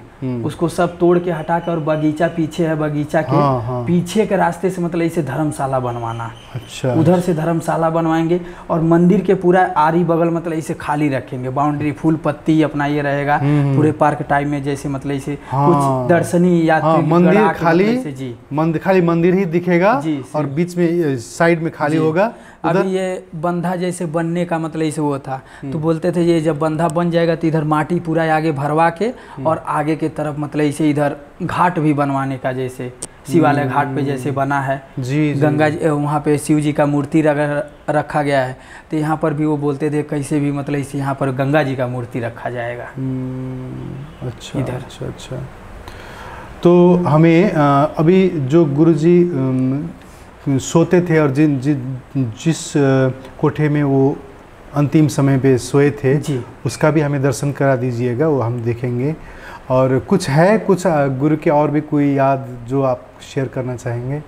Speaker 2: उसको सब तोड़ के हटा के, और बगीचा पीछे है, बगीचा के पीछे के रास्ते से मतलब इसे धर्मशाला बनवाना।
Speaker 3: अच्छा।
Speaker 2: उधर से धर्मशाला बनवाएंगे और मंदिर के पूरा आरी बगल मतलब इसे खाली रखेंगे, बाउंड्री फूल पत्ती अपना ये रहेगा पूरे पार्क टाइप में, जैसे मतलब इसे कुछ दर्शनीय यात्री
Speaker 3: मंदिर खाली
Speaker 2: जी,
Speaker 3: खाली मंदिर ही दिखेगा और बीच में साइड में खाली होगा।
Speaker 2: अभी ये बंधा जैसे बनने का मतलब इसे वो था, तो बोलते थे ये जब बंधा बन जाएगा तो इधर माटी पूरा आगे भरवा के और आगे के तरफ मतलब इसे इधर घाट भी बनवाने का, जैसे शिवालय घाट पे जैसे बना है जी, गंगा जी वहाँ पे शिव जी का मूर्ति रखा गया है, तो यहाँ पर भी वो बोलते थे कैसे भी मतलब इसे यहाँ पर गंगा जी का मूर्ति रखा जाएगा।
Speaker 3: अच्छा, इधर। अच्छा, अच्छा। तो हमें अभी जो गुरुजी सोते थे और जिस कोठे में वो अंतिम समय पे सोए थे जी, उसका भी हमें दर्शन करा दीजिएगा, वो हम देखेंगे। और कुछ गुरु के और भी कोई याद जो आप शेयर करना चाहेंगे?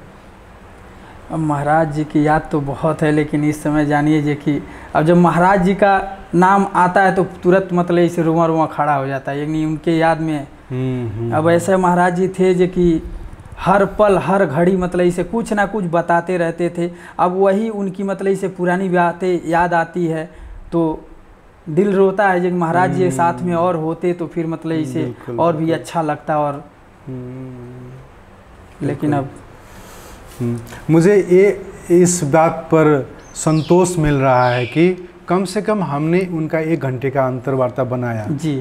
Speaker 2: अब महाराज जी की याद तो बहुत है, लेकिन इस समय जानिए जी कि अब जब महाराज जी का नाम आता है तो तुरंत मतलब इसे रुआ खड़ा हो जाता है, यानी उनके याद में। अब ऐसे महाराज जी थे जो कि हर पल हर घड़ी मतलब इसे कुछ ना कुछ बताते रहते थे। अब वही उनकी मतलब इसे पुरानी बातें याद आती है तो दिल रोता है, जब महाराज जी साथ में और होते तो फिर मतलब इसे और भी अच्छा लगता। और लेकिन अब
Speaker 3: मुझे इस बात पर संतोष मिल रहा है कि कम से कम हमने उनका 1 घंटे का अंतर्वार्ता बनाया जी,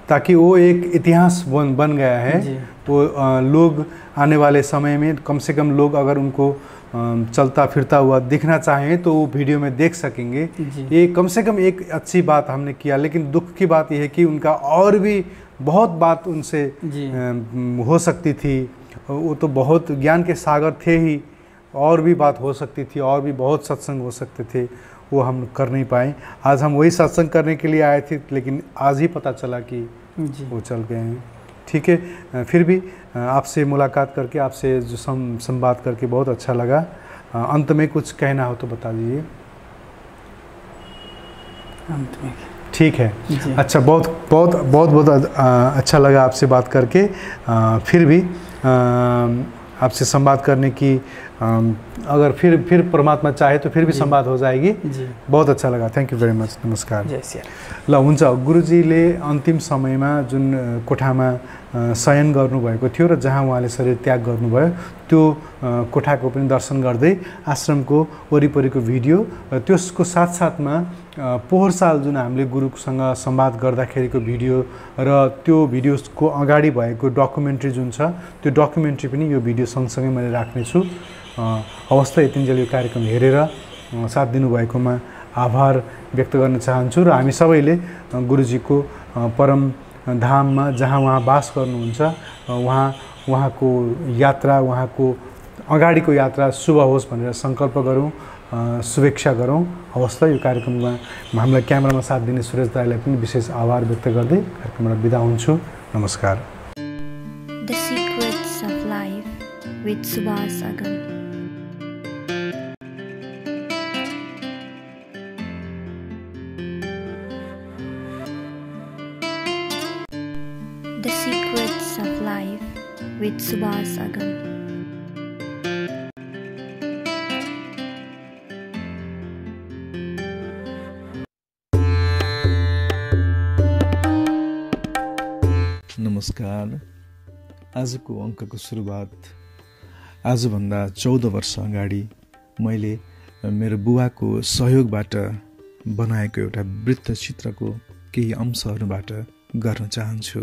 Speaker 3: ताकि वो एक इतिहास बन गया है। तो लोग आने वाले समय में कम से कम लोग अगर उनको चलता फिरता हुआ दिखना चाहें तो वो वीडियो में देख सकेंगे। ये कम से कम एक अच्छी बात हमने किया, लेकिन दुख की बात यह है कि उनका और भी बहुत बात उनसे हो सकती थी। वो तो बहुत ज्ञान के सागर थे ही, और भी बात हो सकती थी, और भी बहुत सत्संग हो सकते थे, वो हम कर नहीं पाए। आज हम वही सत्संग करने के लिए आए थे, लेकिन आज ही पता चला कि वो चल गए हैं। ठीक है, फिर भी आपसे मुलाकात करके, आपसे जो संवाद करके बहुत अच्छा लगा। अंत में कुछ कहना हो तो बता दीजिए।
Speaker 2: अंत में
Speaker 3: ठीक है, अच्छा, बहुत अच्छा लगा आपसे बात करके। फिर भी आपसे संवाद करने की अगर फिर परमात्मा चाहे तो फिर भी संवाद हो जाएगी। बहुत अच्छा लगा, थैंक यू भेरी मच, नमस्कार। ल हुन्छ, गुरुजीले अन्तिम समयमा जुन कोठामा शयन गर्नुभएको थियो र जहाँ उहाँले शरीर त्याग गर्नुभयो त्यो कोठाको पनि दर्शन गर्दै आश्रमको वरिपरिको भिडियो र त्यसको साथसाथमा पोहोर साल जुन हामीले गुरुसँग संवाद गर्दाखेरिको भिडियो र त्यो भिडियोको अगाडि भएको डकुमेन्ट्री जुन छ त्यो डकुमेन्ट्री पनि यो भिडियो सँगसँगै मैले राख्नेछु। हवस् त, यतिन्जेल यो कार्यक्रम हेरेर साथ दिनुभएकोमा आभार व्यक्त गर्न चाहन्छु र हामी सबैले गुरुजीको परम धाममा जहाँ उहाँ वास गर्नुहुन्छ उहाँको यात्रा, उहाँको अगाडिको यात्रा शुभ होस् भनेर सङ्कल्प गरौँ, शुभेच्छा गरौँ। हवस् त, यो कार्यक्रममा हामीलाई क्यामेरामा साथ दिने सुरेश दाईलाई पनि विशेष आभार व्यक्त गर्दै कार्यक्रमबाट बिदा हुन्छु। नमस्कार।
Speaker 1: The Secrets of Life with Subhas Agam. The Secrets of Life with Subhas Agam.
Speaker 5: नमस्कार। आजको अङ्कको सुरुवात आजभन्दा 14 वर्ष अगाडि मैले मेरो बुवाको सहयोगबाट बनाएको एउटा वृत्तचित्रको केही अंशहरूबाट गर्न चाहन्छु।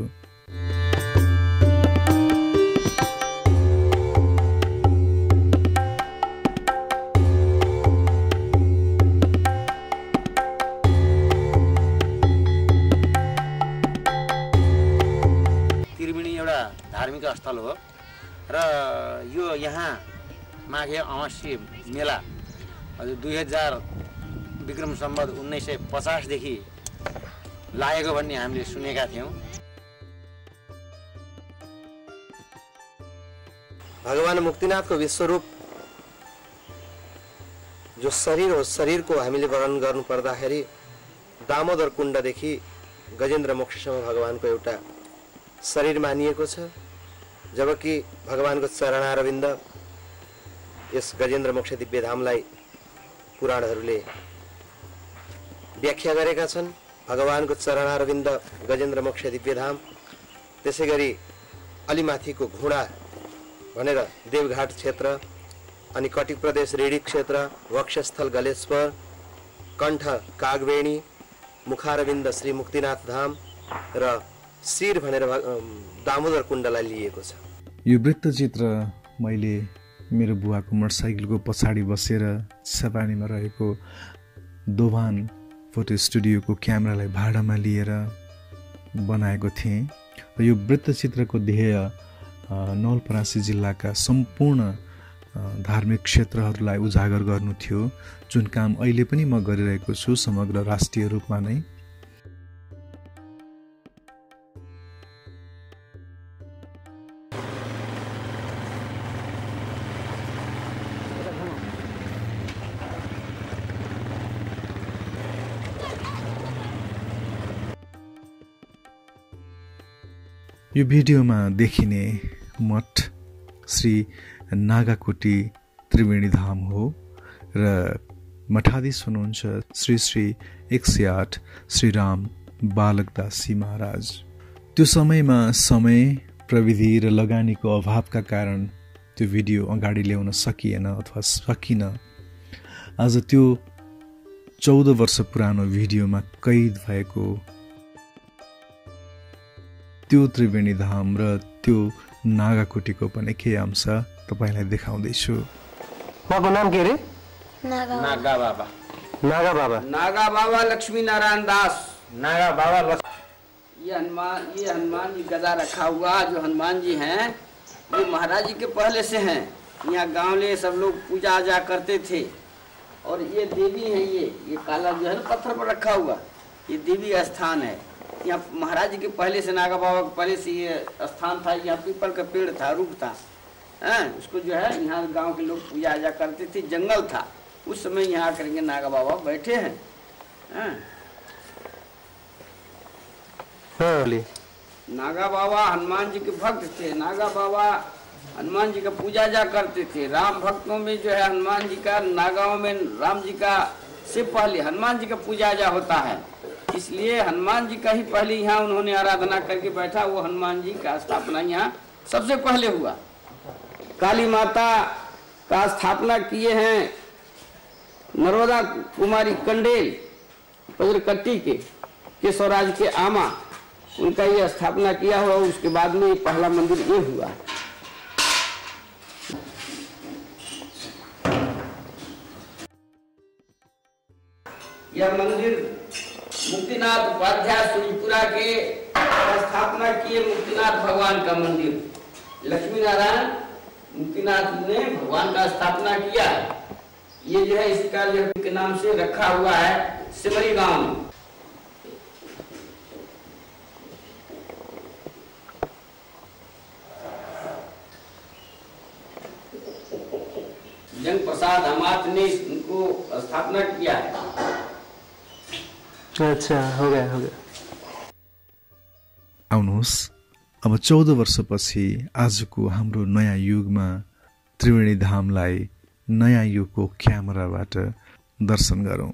Speaker 6: धार्मिक स्थल हो र यो यहाँ माघे अमावास्या मेला हजुर 2000 विक्रम सम्वत 1950 देखि लागेको भन्ने हामीले सुनेका थियौँ।
Speaker 7: भगवान मुक्तिनाथको विश्वरूप जो शरीर हो, शरीरको हामीले वर्णन गर्नु पर्दाखेरि दामोदर कुण्डदेखि गजेन्द्र मोक्षसम्म भगवानको एउटा शरीर मानिएको छ, जबकि भगवानको चरणारविन्द यस गजेन्द्र मोक्ष दिव्यधामलाई पुराणहरूले व्याख्या गरेका छन्। भगवानको चरणारविन्द गजेन्द्र मोक्ष दिव्यधाम, त्यसैगरी अलिमाथिको घुँडा भनेर देवघाट क्षेत्र, अनि कटिक प्रदेश रेडी क्षेत्र, वक्षस्थल गलेश्वर, कण्ठ कागवेणी, मुखारविन्द श्री मुक्तिनाथ धाम र शिर भनेर दामोदर कुण्डलाई लिएको छ।
Speaker 5: यो वृत्तचित्र मैले मेरो बुवाको मोटरसाइकलको पछाडि बसेर सपानीमा रहेको दोभान फोटो स्टुडियोको क्यामेरालाई भाडामा लिएर बनाएको थिएँ र यो वृत्तचित्रको ध्येय नवलपरासी जिल्लाका सम्पूर्ण धार्मिक क्षेत्रहरूलाई उजागर गर्नु थियो, जुन काम अहिले पनि म गरिरहेको छु समग्र राष्ट्रिय रूपमा नै। यो भिडियोमा देखिने मठ श्री नागाकोटी त्रिवेणी धाम हो र मठाधीश हुनुहुन्छ श्री श्री 108 श्रीराम बालकदासी महाराज। त्यो समयमा समय, प्रविधि र लगानीको अभावका कारण त्यो भिडियो अगाडि ल्याउन सकिएन अथवा सकिन। आज त्यो 14 वर्ष पुरानो भिडियोमा कैद भएको त्यो त्रिवेणी धाम र त्यो नागाकोटीको पनि केही अंश तपाईलाई देखाउँदैछु।
Speaker 7: बाबा नाम के रे?
Speaker 6: नागा बाबा।
Speaker 7: नागा बाबा।
Speaker 6: नागा बाबा लक्ष्मी नारायण दास। नागा बाबा ये हनुमान जी गदा रखा हुआ जो हनुमान जी हैं ये महाराज जी के पहले से हैं। यहाँ गांव ले सब लोग पूजा आजा करते थे। और ये देवी है, ये काला जो है ना पत्थर पर रखा हुआ, ये देवी स्थान है। यहाँ महाराज जी के पहले से, नागा बाबा के पहले से ये स्थान था। यहाँ पीपल का पेड़ था, रूप था, उसको जो है यहाँ गांव के लोग पूजा आजा करते थे। जंगल था उस समय, यहाँ आकर के नागा बाबा बैठे हैं। नागा बाबा हनुमान जी के भक्त थे। नागा बाबा हनुमान जी का पूजा जा करते थे। राम भक्तों में जो है हनुमान जी का, नागाओं में राम जी का से पहले हनुमान जी का पूजा जा होता है, इसलिए हनुमान जी का ही पहले यहाँ उन्होंने आराधना करके बैठा। वो हनुमान जी का स्थापना यहाँ सबसे पहले हुआ। काली माता का स्थापना किए हैं नर्मदा कुमारी कंडेल पजरकट्टी के स्वराज के आमा, उनका ये स्थापना किया हुआ। उसके बाद में पहला मंदिर ये हुआ। यह मंदिर मुक्तिनाथ उपाध्याय सूर्यपुरा के स्थापना किए मुक्तिनाथ भगवान का मंदिर। लक्ष्मी नारायण मुक्तिनाथ ने भगवान का स्थापना किया। ये जो है इसका जो के नाम से रखा हुआ है सिमरी गांव में। जंग प्रसाद हमात ने इनको स्थापना किया है।
Speaker 3: अच्छा, हो गया।
Speaker 5: आउनुहोस् अब 14 वर्षपछि आजको हाम्रो नयाँ युगमा त्रिवेणी धामलाई नयाँ युगको क्यामेराबाट दर्शन गरौँ।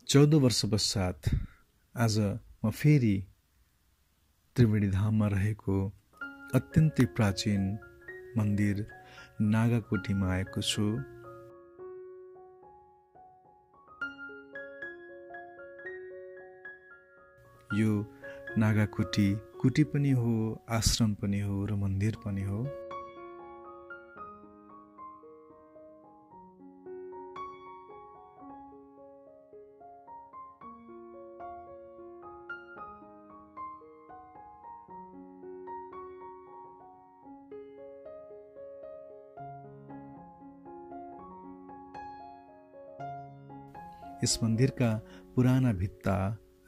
Speaker 5: चौध वर्ष पश्चात आज म फेरि त्रिवेणी धाममा रहेको अत्यन्तै प्राचीन मन्दिर नागाकोटीमा आएको छु। यो नागाकोटी कुटी पनि हो, आश्रम पनि हो र मन्दिर पनि हो। यस मन्दिरका पुराना भित्ता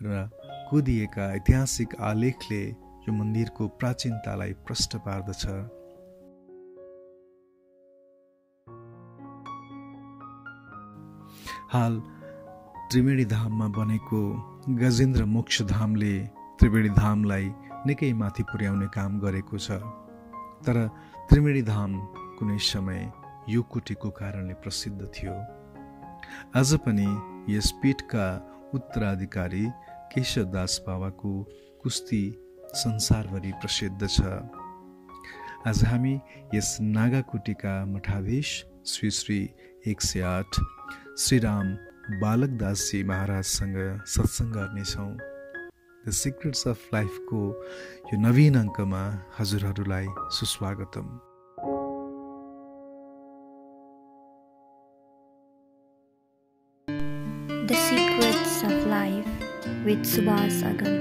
Speaker 5: र कुदिएका ऐतिहासिक आलेखले यो मन्दिरको प्राचीनतालाई प्रष्ट पार्दछ। हाल त्रिवेणी धाममा बनेको गजेन्द्र मोक्ष धामले त्रिवेणी धामलाई निकै माथि पुर्याउने काम गरेको छ। तर त्रिवेणी धाम कुनै समय यो कुटीको कारणले प्रसिद्ध थियो। आज पनि यस पीठका उत्तराधिकारी केशवदास बाबाको कुस्ती संसारभरि प्रसिद्ध छ। आज हामी यस नागाकुटीका मठाधीश श्री श्री 108 श्रीराम बालकदासजी महाराजसँग सत्सङ्ग गर्नेछौँ। द सिक्रेट्स अफ लाइफको यो नवीन अङ्कमा हजुरहरूलाई सुस्वागतम।
Speaker 1: The Secrets of Life with Subhas Agam.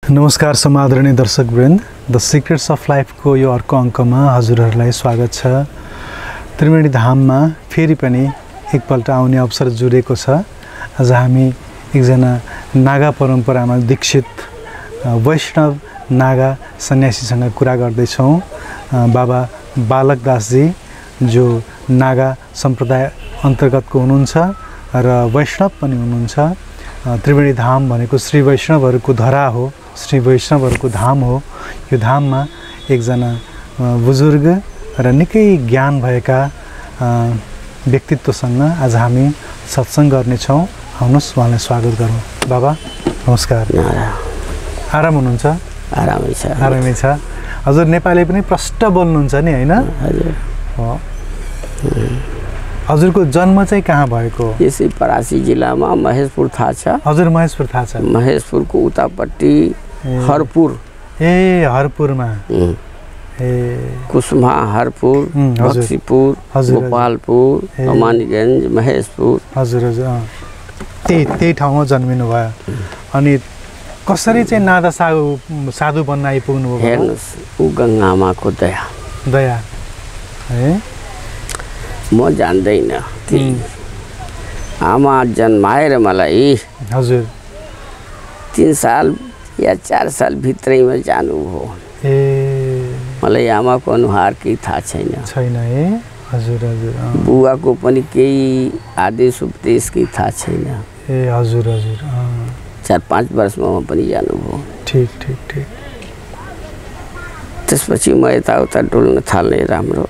Speaker 3: नमस्कार समादरणीय दर्शकवृन्द, द सिक्रेट्स अफ लाइफको यो अर्को अङ्कमा हजुरहरूलाई स्वागत छ। त्रिवेणी धाममा फेरि पनि एकपल्ट आउने अवसर जुरेको छ। आज हामी एकजना नागा परम्परामा दीक्षित वैष्णव नागा सन्यासीसँग कुरा गर्दैछौँ। बाबा बालकदासजी जो नागा सम्प्रदाय अन्तर्गतको हुनुहुन्छ र वैष्णव पनि हुनुहुन्छ। त्रिवेणी धाम भनेको श्री वैष्णवहरूको धरा हो, श्री वैष्णवहरूको धाम हो। यो धाममा एकजना बुजुर्ग र निकै ज्ञान भएका व्यक्तित्वसँग आज हामी सत्सङ्ग गर्नेछौँ। आउनुहोस् उहाँलाई स्वागत गरौँ। बाबा नमस्कार। आराम हुनुहुन्छ? आरामै छ। हजुर नेपाली पनि प्रष्ट बोल्नुहुन्छ नि होइन? हजुरको जन्म चाहिँ कहाँ भएको?
Speaker 6: यसै परासी जिल्लामा महेशपुर थाहा छ?
Speaker 3: हजुर महेशपुर थाहा छ।
Speaker 6: महेशपुरको उतापट्टि हरपुर।
Speaker 3: ए हरपुरमा।
Speaker 6: कुसुमा, हरपुर, बक्सीपुर, गोपालपुर, अमानीगञ्ज, महेशपुर।
Speaker 3: हजुर हजुर त्यही ठाउँमा जन्मिनु भयो। अनि कसरी चाहिँ नादा साधु बन्न आइपुग्नु भयो?
Speaker 6: हेर्नुहोस्, ऊ गङ्गा आमाको दया
Speaker 3: है।
Speaker 6: म जान्दैन। आमा जन्माएर मलाई
Speaker 3: हजुर
Speaker 6: 3 साल या 4 साल भित्रैमा जानुभयो। मलाई आमाको अनुहार केही थाहा छैन
Speaker 3: है। हजुर हजुर
Speaker 6: बुवाको पनि केही आदेश उपदेश केही थाहा छैन।
Speaker 3: ए हजुर हजुर
Speaker 6: 4-5 वर्षमा म पनि जानुभयो।
Speaker 3: ठिक ठिक ठिक।
Speaker 6: त्यसपछि म यताउता डुल्न थाल्ने राम्रो।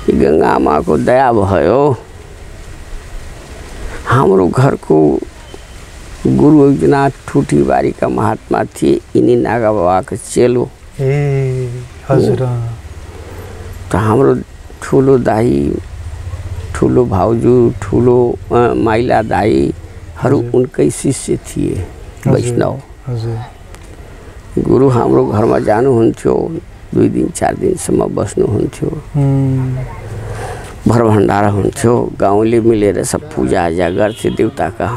Speaker 6: गङ्गा आमाको दया भयो। हाम्रो घरको गुरु एकजना ठुटीबारीका महात्मा थिए, यिनी नागा बाबाको चेलो।
Speaker 3: ए हजुर।
Speaker 6: त हाम्रो ठुलो दाई, ठुलो भाउजू, ठुलो माइला दाईहरू उनकै शिष्य थिए, वैष्णव। गुरु हाम्रो घरमा जानुहुन्थ्यो, 2 दिन 4 दिनसम्म बस्नुहुन्थ्यो। भरभण्डारा हुन्थ्यो, गाउँले मिलेर सब पूजाआजा गर्थे देउताका।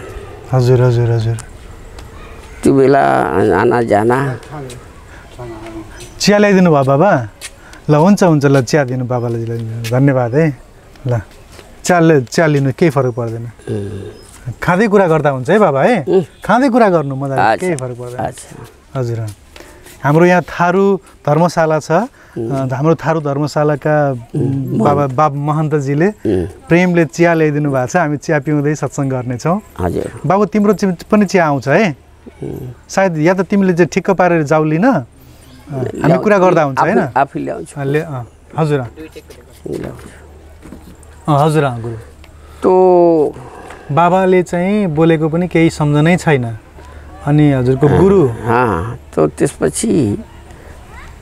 Speaker 3: हजुर हजुर हजुर।
Speaker 6: त्यो बेला आना जाना।
Speaker 3: चिया ल्याइदिनु भयो बाबा? ल हुन्छ हुन्छ, ल चिया दिनु बाबालाई, धन्यवाद है। ल चिया लिनु केही फरक पर्दैन। खाँदै कुरा गर्दा हुन्छ है बाबा है? खाँदै कुरा गर्नु मजाले, केही फरक पर्दैन। हजुर। हाम्रो यहाँ थारू धर्मशाला छ। हाम्रो थारू धर्मशालाका बाबा महन्तजीले प्रेमले चिया ल्याइदिनु भएको छ। हामी चिया पिउँदै सत्सङ्ग गर्नेछौँ।
Speaker 6: हजुर
Speaker 3: बाबु तिम्रो पनि चिया आउँछ है? सायद या त तिमीले चाहिँ ठिक्क पारेर जाउ लिन, हामी कुरा गर्दा हुन्छ होइन?
Speaker 6: आफै ल्याउँछु।
Speaker 3: हजुर हजुर गुरु।
Speaker 6: तो
Speaker 3: बाबाले चाहिँ बोलेको पनि केही सम्झनै छैन। अनि हजुरको गुरु?
Speaker 6: तो त्यसपछि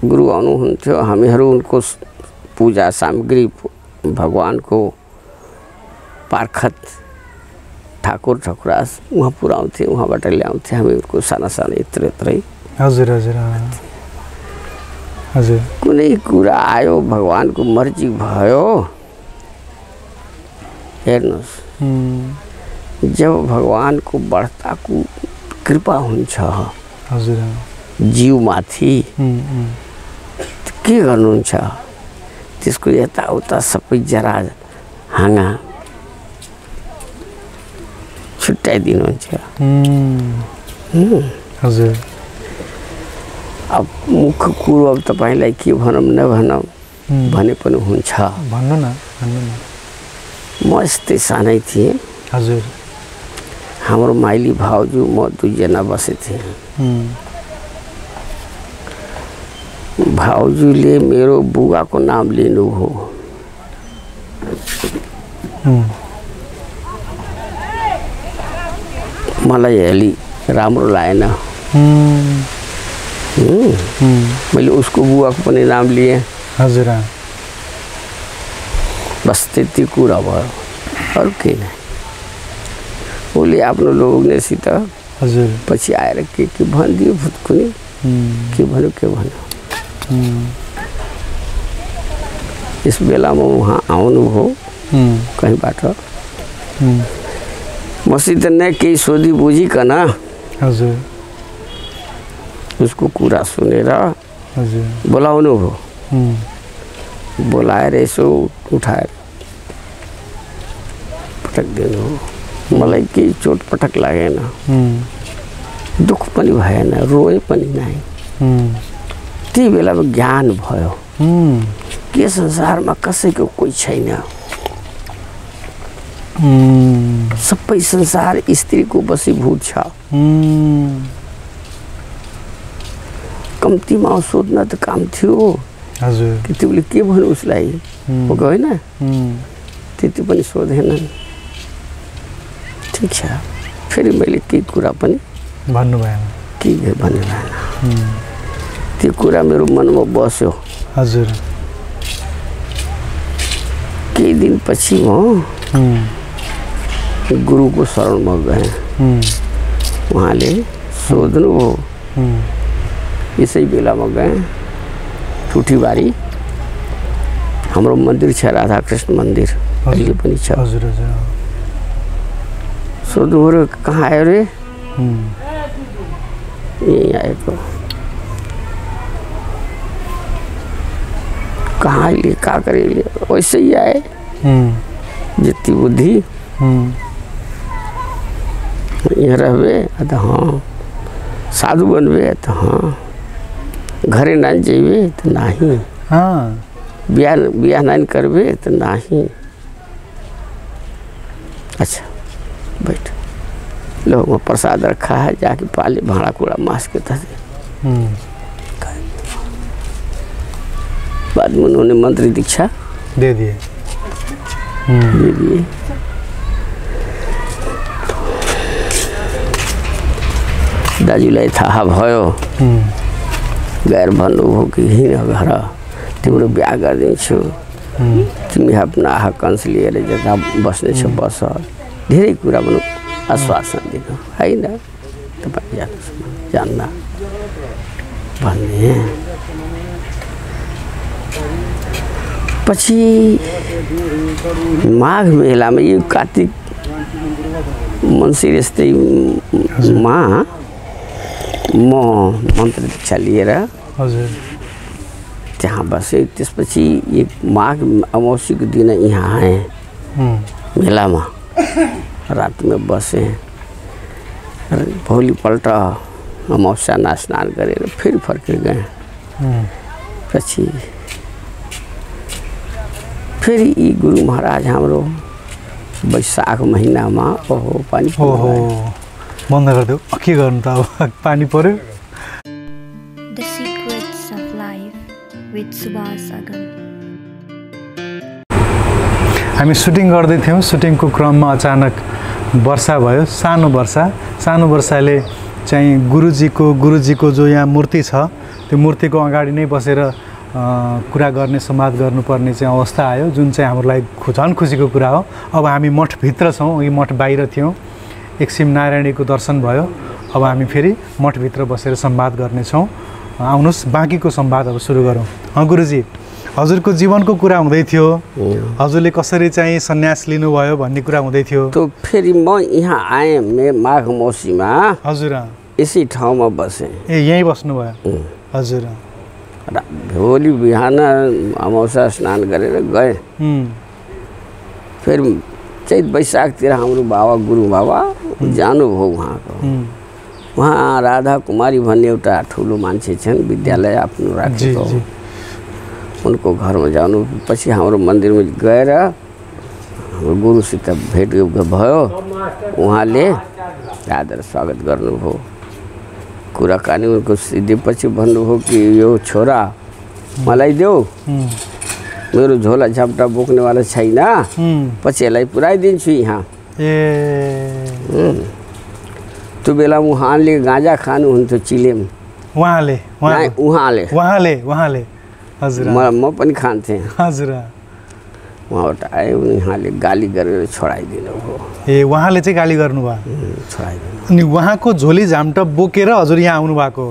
Speaker 6: गुरु आउनुहुन्थ्यो, हामीहरू उनको पूजा सामग्री भगवानको पार्खत ठाकुर ठकुरास उहाँ पुऱ्याउँथे, उहाँबाट ल्याउँथे हामी उनको साना साना यत्रै।
Speaker 3: हजुर हजुर हजुर।
Speaker 6: कुनै कुरा आयो, भगवानको मर्जी भयो। हेर्नुहोस्, जब भगवानको बढ्ताको कृपा हुन्छ
Speaker 3: हजुर
Speaker 6: जीवमाथि, के गर्नुहुन्छ? त्यसको यताउता सबै जरा हाँगा छुट्याइदिनुहुन्छ।
Speaker 3: हजुर।
Speaker 6: अब मुख्य कुरो अब तपाईँलाई के भनौँ नभनौँ भने पनि हुन्छ।
Speaker 3: भन्नु न भन्नु न।
Speaker 6: म यस्तै सानै थिएँ।
Speaker 3: हजुर।
Speaker 6: हाम्रो माइली भाउजू म 2 जना बसेथे। भाउजूले मेरो बुवाको नाम लिनुभयो। मलाई अलि राम्रो लागेन। मैले उसको बुवाको पनि नाम लिएँ।
Speaker 3: हजुर।
Speaker 6: बस त्यति कुरा भयो, अरू केही नै। उसले आफ्नो लोग्नेसित
Speaker 3: हजुर
Speaker 6: पछि आएर के भनिदियो भुतकुनी, के भन्यो। यस बेलामा उहाँ आउनुभयो कहीँबाट। मसित नै केही सोधी बुझिकन
Speaker 3: हजुर
Speaker 6: उसको कुरा सुनेर
Speaker 3: हजुर
Speaker 6: बोलाउनु भयो। बोलाएर यसो उठाएर पटक दिनु। मलाई केही चोटपटक लागेन, दुःख पनि भएन, रोए पनि नै। त्यही बेलामा ज्ञान भयो के संसारमा कसैको कोही छैन। सबै संसार स्त्रीको बसीभूत छ। कम्तीमा सोध्न त काम थियो,
Speaker 3: हजुर
Speaker 6: कि तिमीले के भन्नु उसलाई हो होइन त्यति पनि सोधेनन्। ठिक छ, फेरि मैले केही कुरा पनि
Speaker 3: भन्नु भएन,
Speaker 6: के भन्नु भएन। त्यो कुरा मेरो मनमा बस्यो।
Speaker 3: हजुर
Speaker 6: केही दिनपछि म गुरुको शरणमा गएँ। उहाँले सोध्नुभयो। यसै बेलामा गएँ ठुटीबारी, हाम्रो मन्दिर छ राधाकृष्ण मन्दिर, अहिले पनि छ।
Speaker 3: हजुर हजुर
Speaker 6: सोध्नुभयो कहाँ आयो रे? यहीँ आएको। कहाँ अहिले कहाँ करे? वैसे ही आए जितनी बुद्धि यहाँ रहबे तो हाँ, साधु बनबे तो हाँ, घरे ना जेबे तो नहीं,
Speaker 3: हाँ
Speaker 6: बियाह नहीं करबे तो नहीं। अच्छा बैठ, लोग में प्रसाद रखा है, जाके पाले भाड़ा कूड़ा मास के तहत। बाद में उन्होंने मंत्री दीक्षा
Speaker 3: दे दिए।
Speaker 6: दाजुलाई थाहा भयो। गएर भन्नुभयो कि हिँड घर, तिम्रो बिहा गरिदिन्छु, तिमी आफ्ना कंस लिएर जता बस्नेछौ बस। धेरै कुरा भनौँ, आश्वासन दिनु होइन, तपाईँ जानुहोस् जान्दा भन्ने। पछि माघ मेलामा यो कार्तिक मन्सिर यस्तैमा म मन्त्र दीक्षा लिएर
Speaker 3: हजुर
Speaker 6: त्यहाँ बसेँ। त्यसपछि एक माघ अमावस्याको दिन यहाँ आएँ मेलामा, रात में बसेँ। भोलिपल्ट अमावस्या स्नान गरेर फेरि फर्केर गएँ। पछि फेरि यी गुरु महाराज हाम्रो वैशाख महिनामा ओहो पानी
Speaker 3: ओहो बन्द गरिदेऊ, के गर्नु त अब पानी पर्यो।
Speaker 1: The Secrets of Life with Subhas Agam।
Speaker 3: हामी सुटिङ गर्दै थियौँ। सुटिङको क्रममा अचानक वर्षा भयो, सानो वर्षा। सानो वर्षाले चाहिँ गुरुजीको जो यहाँ मूर्ति छ त्यो मूर्तिको अगाडि नै बसेर कुरा गर्ने, संवाद गर्नुपर्ने चाहिँ अवस्था आयो, जुन चाहिँ हाम्रो लागि झन् खुसीको कुरा हो। अब हामी मठभित्र छौँ, अघि मठ बाहिर थियौँ। एकछिन नारायणीको दर्शन भयो, अब हामी फेरि मठभित्र बसेर संवाद गर्नेछौँ। आउनुहोस् बाँकीको संवाद अब सुरु गरौँ। गुरुजी, हजुरको जीवनको कुरा हुँदै थियो, हजुरले कसरी चाहिँ सन्यास लिनुभयो भन्ने कुरा हुँदै थियो।
Speaker 6: तो फेरि म यहाँ आएँ माघ मौसीमा।
Speaker 3: हजुर
Speaker 6: यसै ठाउँमा बसेँ।
Speaker 3: ए यहीँ बस्नुभयो? हजुर।
Speaker 6: भोलि बिहान अमावस्या स्नान गरेर गएँ। फेरि चैत वैशाखतिर हाम्रो बाबा गुरु बाबा जानुभयो वहाँको। वहाँ राधा कुमारी भन्ने एउटा ठुलो मान्छे छन्, विद्यालय आफ्नो राखेको, उनको घरमा जानु। पछि हाम्रो मन्दिरमा गएर हाम्रो गुरुसित भेट भयो। उहाँले आदर स्वागत गर्नुभयो। कुराकानी उनको सिद्धेपछि भन्नुभयो कि यो छोरा मलाई देऊ, मेरो झोला झ्याप्टा बोक्नेवाला छैन, पछि यसलाई पुऱ्याइदिन्छु यहाँ। त्यो बेला उहाँले गाँजा खानुहुन्थ्यो चिलेम।
Speaker 3: उहाँले हजुर
Speaker 6: म पनि खान्थेँ।
Speaker 3: हजुर।
Speaker 6: उहाँबाट आयो, उहाँले गाली गरेर छोडाइदिनु भयो।
Speaker 3: ए उहाँले चाहिँ गाली गर्नुभयो?
Speaker 6: छोडाइदिनु।
Speaker 3: अनि उहाँको झोली झाम्टा बोकेर हजुर यहाँ आउनु भएको?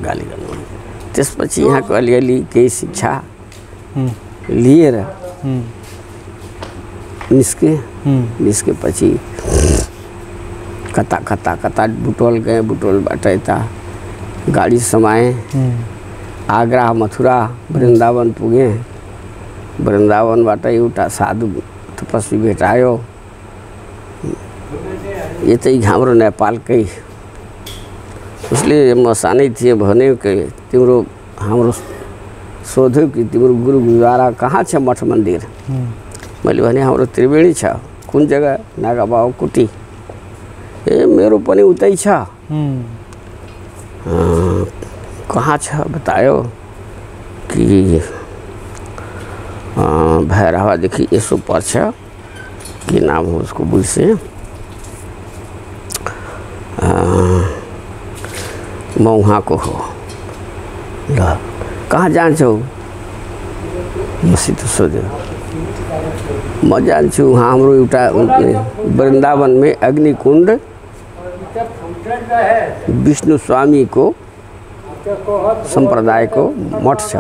Speaker 6: गाली गर्नु। त्यसपछि यहाँको अलिअलि केही शिक्षा लिएर निस्केपछि कता बुटोल गएँ। बुटोलबाट यता गाडी समाएँ, आगरा मथुरा वृन्दावन पुगेँ। वृन्दावनबाट एउटा साधु तपस्वी भेटायो, यतै हाम्रो नेपालकै। उसले म सानै थिएँ भन्यो कि तिम्रो हाम्रो सोध्यो कि तिम्रो गुरुद्वारा कहाँ छ, मठ मन्दिर? मैले भने हाम्रो त्रिवेणी छ। कुन जग्गा? नागाबाबा कुटी। ए मेरो पनि उतै छ। कहाँ छ बतायो कि भैरवादेखि यसो पर्छ, के नाम हो उसको बिर्सेँ, म उहाँको हो। ल कहाँ जान्छौ? मसित सोध्यो। म जान्छु उहाँ हाम्रो एउटा वृन्दावनमै अग्निकुण्ड विष्णु स्वामीको सम्प्रदायको मठ छ।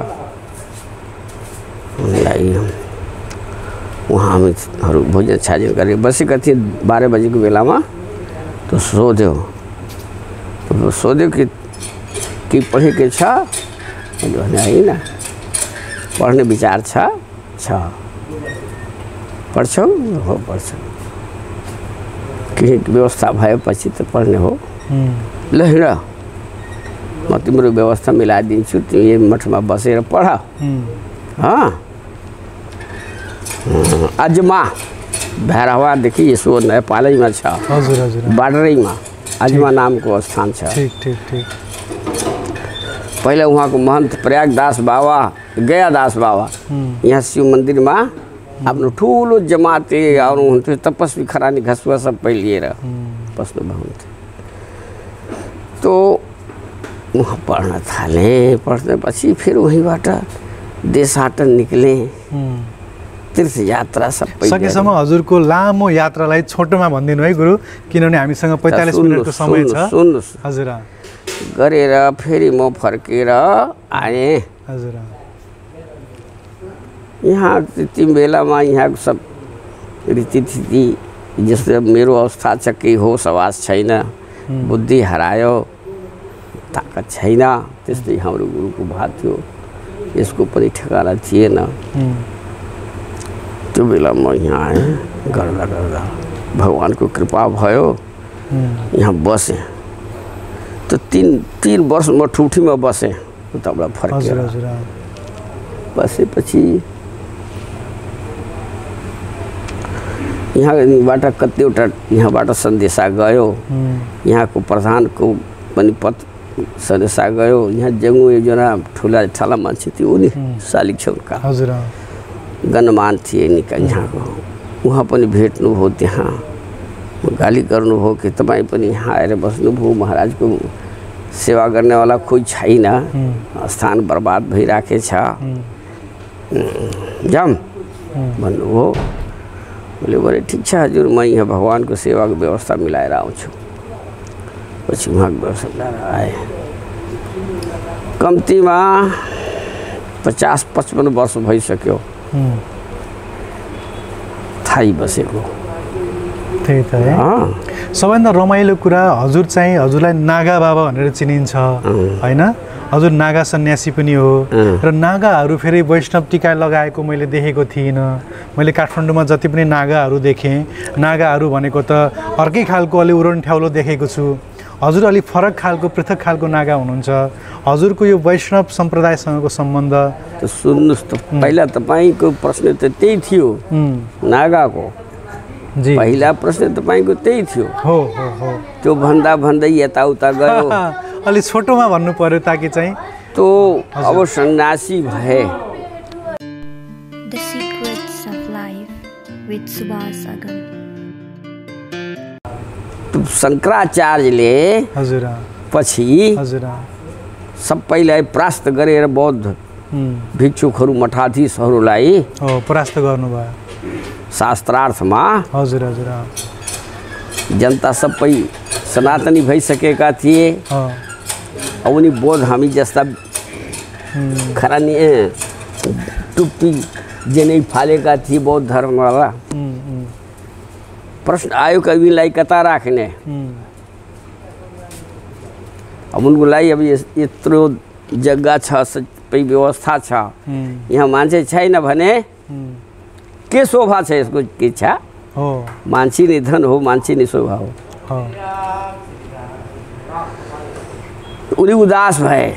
Speaker 6: वहाँ हामीहरू भोजन छाजन गरेर बसेका थियौँ 12 बजेको बेलामा। तो सोध्यो कि पढेको छ? मैले भने होइन, पढ्ने विचार छ। पढ्छौ? हो पढ्छु। केही व्यवस्था भएपछि त पढ्ने हो। ल हिँड, म तिम्रो व्यवस्था मिलाइदिन्छु, तिमी मठमा बसेर पढ। अजमा भैरवादेखि यसो नेपालैमा छ।
Speaker 3: हजुर हजुर,
Speaker 6: बाडरैमा अजमा नामको स्थान छ।
Speaker 3: ठीक।
Speaker 6: पहिला उहाँको महन्त प्रयागदास बाबा, गयादास बाबा यहाँ शिव मन्दिरमा आफ्नो ठुलो जमाते आउनुहुन्थ्यो। तपस्वी खरानी घसुवा सबै लिएर बस्नुभन्थ्यो। तो वहाँ पढ्न थालेँ। पढ्नेपछि फेरि वहीँबाट देशाटन निक्लेँ। तीर्थ यात्रा सबै
Speaker 3: सकेसम्म हजुरको लामो यात्रालाई छोटोमा भनिदिनु है गुरु, किनभने हामीसँग 45 मिनटको समय छ।
Speaker 6: सुन्नुहोस्
Speaker 3: हजुर।
Speaker 6: गरेर फेरि म फर्केर आएँ।
Speaker 3: हजुर।
Speaker 6: यहाँ त्यति बेलामा यहाँको सब रीतिथिति जस्तो मेरो अवस्था छ, केही होस आवाज छैन, बुद्धि हरायो, ताकत छैन। त्यस्तै हाम्रो गुरुको भात थियो, यसको पनि ठेगाना थिएन। त्यो बेला म यहाँ आएँ। गर्दा भगवानको कृपा भयो, यहाँ बसेँ। तो 3 वर्ष म ठुठीमा बसेँ। उताबाट फर्केर बसेपछि यहाँबाट कतिवटा यहाँबाट सन्देशा गयो। यहाँको प्रधानको पनि सन्देशा गयो। यहाँ जङ्गु एकजना ठुला मान्छे थियो, उनी शालिक छ उनका।
Speaker 3: हजुर।
Speaker 6: गणमान थिए निका यहाँको। उहाँ पनि भेट्नुभयो। त्यहाँ गाली गर्नुभयो कि तपाईँ पनि यहाँ आएर बस्नुभयो, महाराजको सेवा गर्नेवाला कोही छैन, स्थान बर्बाद भइराखेको छ, जाम भन्नुभयो। मैले भने ठिक छ हजुर, म यहाँ भगवानको सेवाको व्यवस्था मिलाएर आउँछु। पछि उहाँको व्यवस्था मिलाएर आएँ। कम्तीमा 50-55 वर्ष भइसक्यो थाई बसेको।
Speaker 3: त्यही त है। सबैभन्दा रमाइलो कुरा, हजुर चाहिँ हजुरलाई नागा बाबा भनेर चिनिन्छ होइन? हजुर नागा सन्यासी पनि हो र नागाहरू फेरि वैष्णव टीका लगाएको मैले देखेको थिइनँ। मैले काठमाडौँमा जति पनि नागाहरू देखेँ, नागाहरू भनेको त अर्कै खालको अलि उरनठ्याउलो देखेको छु। हजुर अलिक फरक खालको, पृथक खालको नागा हुनुहुन्छ। हजुरको यो वैष्णव सम्प्रदायसँगको सम्बन्ध
Speaker 6: त सुन्नुहोस् त, पहिला तपाईँको प्रश्न त त्यही थियो नागाको।
Speaker 3: जी,
Speaker 6: पहिला प्रश्न तपाईँको त्यही थियो।
Speaker 3: हो।
Speaker 6: त्यो भन्दै यताउता गयो।
Speaker 3: अलि छोटोमा भन्नु पर्यो ताकि चाहिँ
Speaker 6: तो अब सन्यासी भए।
Speaker 1: The Secrets of Life with Subhas Agam.
Speaker 6: शङ्कराचार्यले
Speaker 3: हजुर
Speaker 6: पछि
Speaker 3: हजुर
Speaker 6: सबैलाई परास्त गरेर बौद्ध भिक्षुकहरू मठाधीशहरूलाई
Speaker 3: परास्त गर्नुभयो
Speaker 6: शास्त्रार्थमा।
Speaker 3: हजुर
Speaker 6: जनता सबै सनातनी भइसकेका थिए। उनी बौद्ध हामी जस्ता खरानी टुप्पी जेनै फालेका थिए बौद्ध धर्मवाला। प्रश्न आयो कविलाई कता राख्ने। अब उनको लागि अब यत्रो जग्गा छ, सबै व्यवस्था छ, यहाँ मान्छे छैन भने के शोभा छ यसको? के इच्छा
Speaker 3: हो?
Speaker 6: मान्छे नै धन हो, मान्छे नै शोभा हो। उनी उदास भए।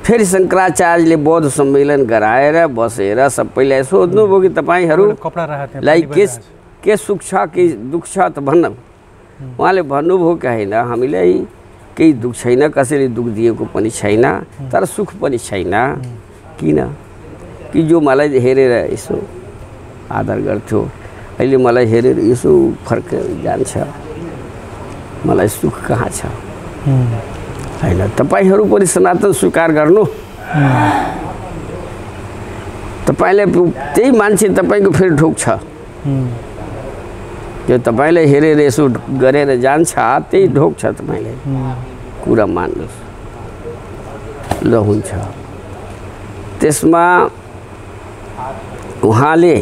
Speaker 6: फेरि शङ्कराचार्यले बौद्ध सम्मेलन गराएर बसेर सबैलाई सोध्नुभयो कि तपाईँहरूलाई के सुख छ, के दुःख छ त भन्न। उहाँले भन्नुभयो कि होइन, हामीलाई केही दुःख छैन, कसैले दुःख दिएको पनि छैन, तर सुख पनि छैन। किन कि जो मलाई हेरेर यसो आदर गर्थ्यो अहिले मलाई हेरेर यसो फर्केर जान्छ, मलाई सुख कहाँ छ? होइन, तपाईँहरू पनि सनातन स्वीकार गर्नु। तपाईँले त्यही मान्छे तपाईँको फेरि ठोक्छ, जो तपाईँलाई हेरेर यसो गरेर जान्छ त्यही ढोक्छ तपाईँले। कुरा मान्नुहोस्, ल हुन्छ। त्यसमा उहाँले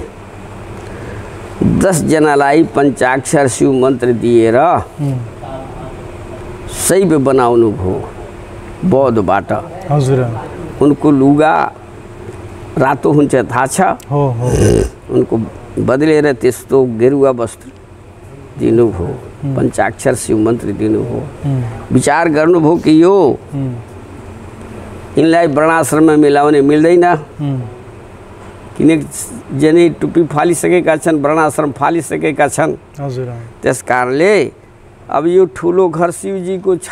Speaker 6: 10 जनालाई पञ्चाक्षर शिव मन्त्र दिएर शैव बनाउनु भयो बौद्धबाट।
Speaker 3: हजुर,
Speaker 6: उनको लुगा रातो हुन्छ थाहा छ, उनको बदलेर त्यस्तो गेरुवा वस्त्र दिनुभयो, पञ्चाक्षर शिव मन्त्र दिनुभयो। विचार गर्नुभयो कि यो यिनलाई वर्णाश्रममा मिलाउने मिल्दैन, किनकि जनै टुप्पी फालिसकेका छन्, वर्णाश्रम फालिसकेका छन्। त्यस कारणले अब यो ठुलो घर शिवजीको छ,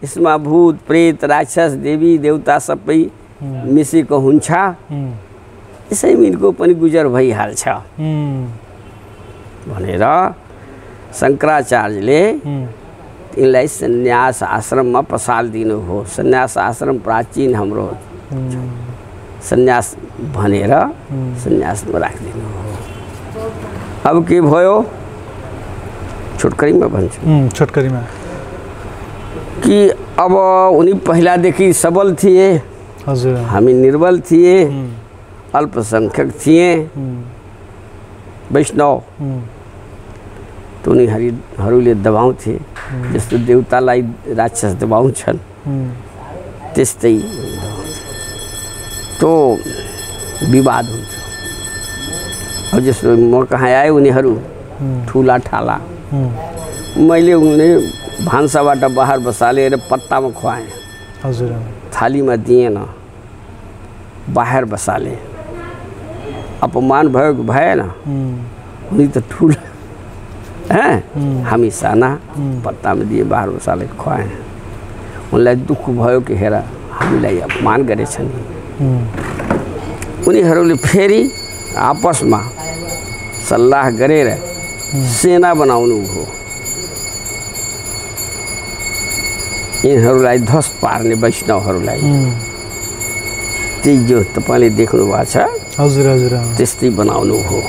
Speaker 6: यसमा भूत प्रेत राक्षस देवी देवता सबै मिसेको हुन्छ, यसैमा यिनको पनि गुजर भइहाल्छ भनेर शङ्कराचार्यले यिनलाई सन्यास आश्रममा पसालिदिनु हो। सन्यास आश्रम प्राचीन हाम्रो सन्यास भनेर सन्यासमा राखिदिनु हो। अब के भयो छोटकरीमा भन्छु,
Speaker 3: छोटकरीमा
Speaker 6: कि अब उनी पहिलादेखि सबल थिए,
Speaker 3: हजुर, हामी
Speaker 6: निर्बल थिए, अल्पसङ्ख्यक थिए, वैष्णव, त उनीहरूले दबाउँथे, जस्तो देवतालाई राक्षस दबाउँछन् त्यस्तै तो विवाद हुन्छ। अब जस्तो म कहाँ आए उनीहरू ठुला ठाला, मैले उनले भान्साबाट बाहिर बसालेर पत्तामा खुवाएँ,
Speaker 3: हजुर,
Speaker 6: थालीमा दिएन, बाहिर बसाले, अपमान भयो कि भएन? उनी त ठुला हामी साना, पत्तामा दिए बाहिर बसाले खुवाएँ। उनलाई दुःख भयो कि हेर हामीलाई अपमान गरेछन्। उनीहरूले फेरि आपसमा सल्लाह गरेर सेना बनाउनु भयो, यिनीहरूलाई ध्वस्त पार्ने वैष्णवहरूलाई। त्यही जो तपाईँले देख्नु भएको छ,
Speaker 3: हजुर हजुर,
Speaker 6: त्यस्तै बनाउनु हो।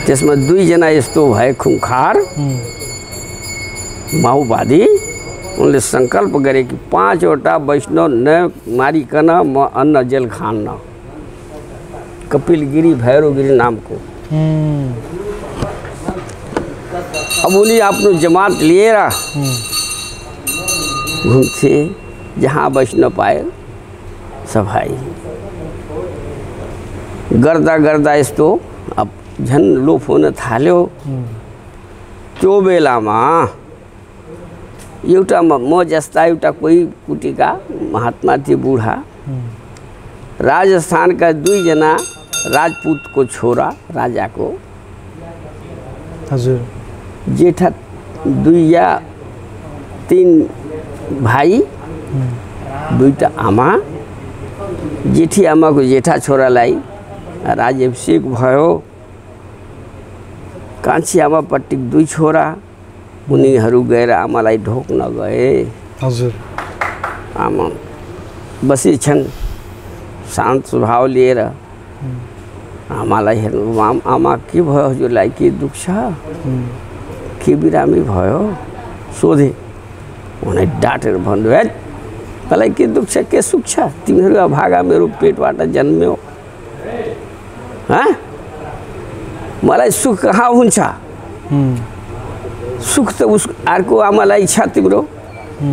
Speaker 6: त्यसमा 2 जना यस्तो भए खुङखार माओवादी, उनले सङ्कल्प गरे कि 5 वटा वैष्णव नमारिकन म अन्न जल खान्न। कपिल गिरी भैरव गिरी नामको। अब उनी आफ्नो जमात लिएर घुम्थे, जहाँ वैष्णव पाए सफाई गर्दा गर्दा यस्तो अब झन् लोप हुन थाल्यो। त्यो बेलामा एउटा म जस्ता एउटा कोही कुटीका महात्मा थिए, बुढा, राजस्थानका 2 जना राजपूतको छोरा, राजाको
Speaker 3: हजुर,
Speaker 6: जेठा 2 या 3 भाइ, 2टा आमा। जेठी आमाको जेठा छोरालाई राज्याभिषेक भयो। कान्छी आमापट्टि 2 छोरा, उनीहरू गएर आमालाई ढोक्न गए।
Speaker 3: हजुर,
Speaker 6: आमा बसेछन् शान्त स्वभाव लिएर। आमालाई हेर्नु, आमा के भयो हजुरलाई, के दुःख छ, के बिरामी भयो सोधे। उनी डाँटेर भन्नु, हे तँलाई के दुःख छ, के सुख छ, तिमीहरू अभागा मेरो पेटबाट जन्म्यौ, मलाई सुख कहाँ हुन्छ? सुख त उस अर्को आमालाई छ तिम्रो,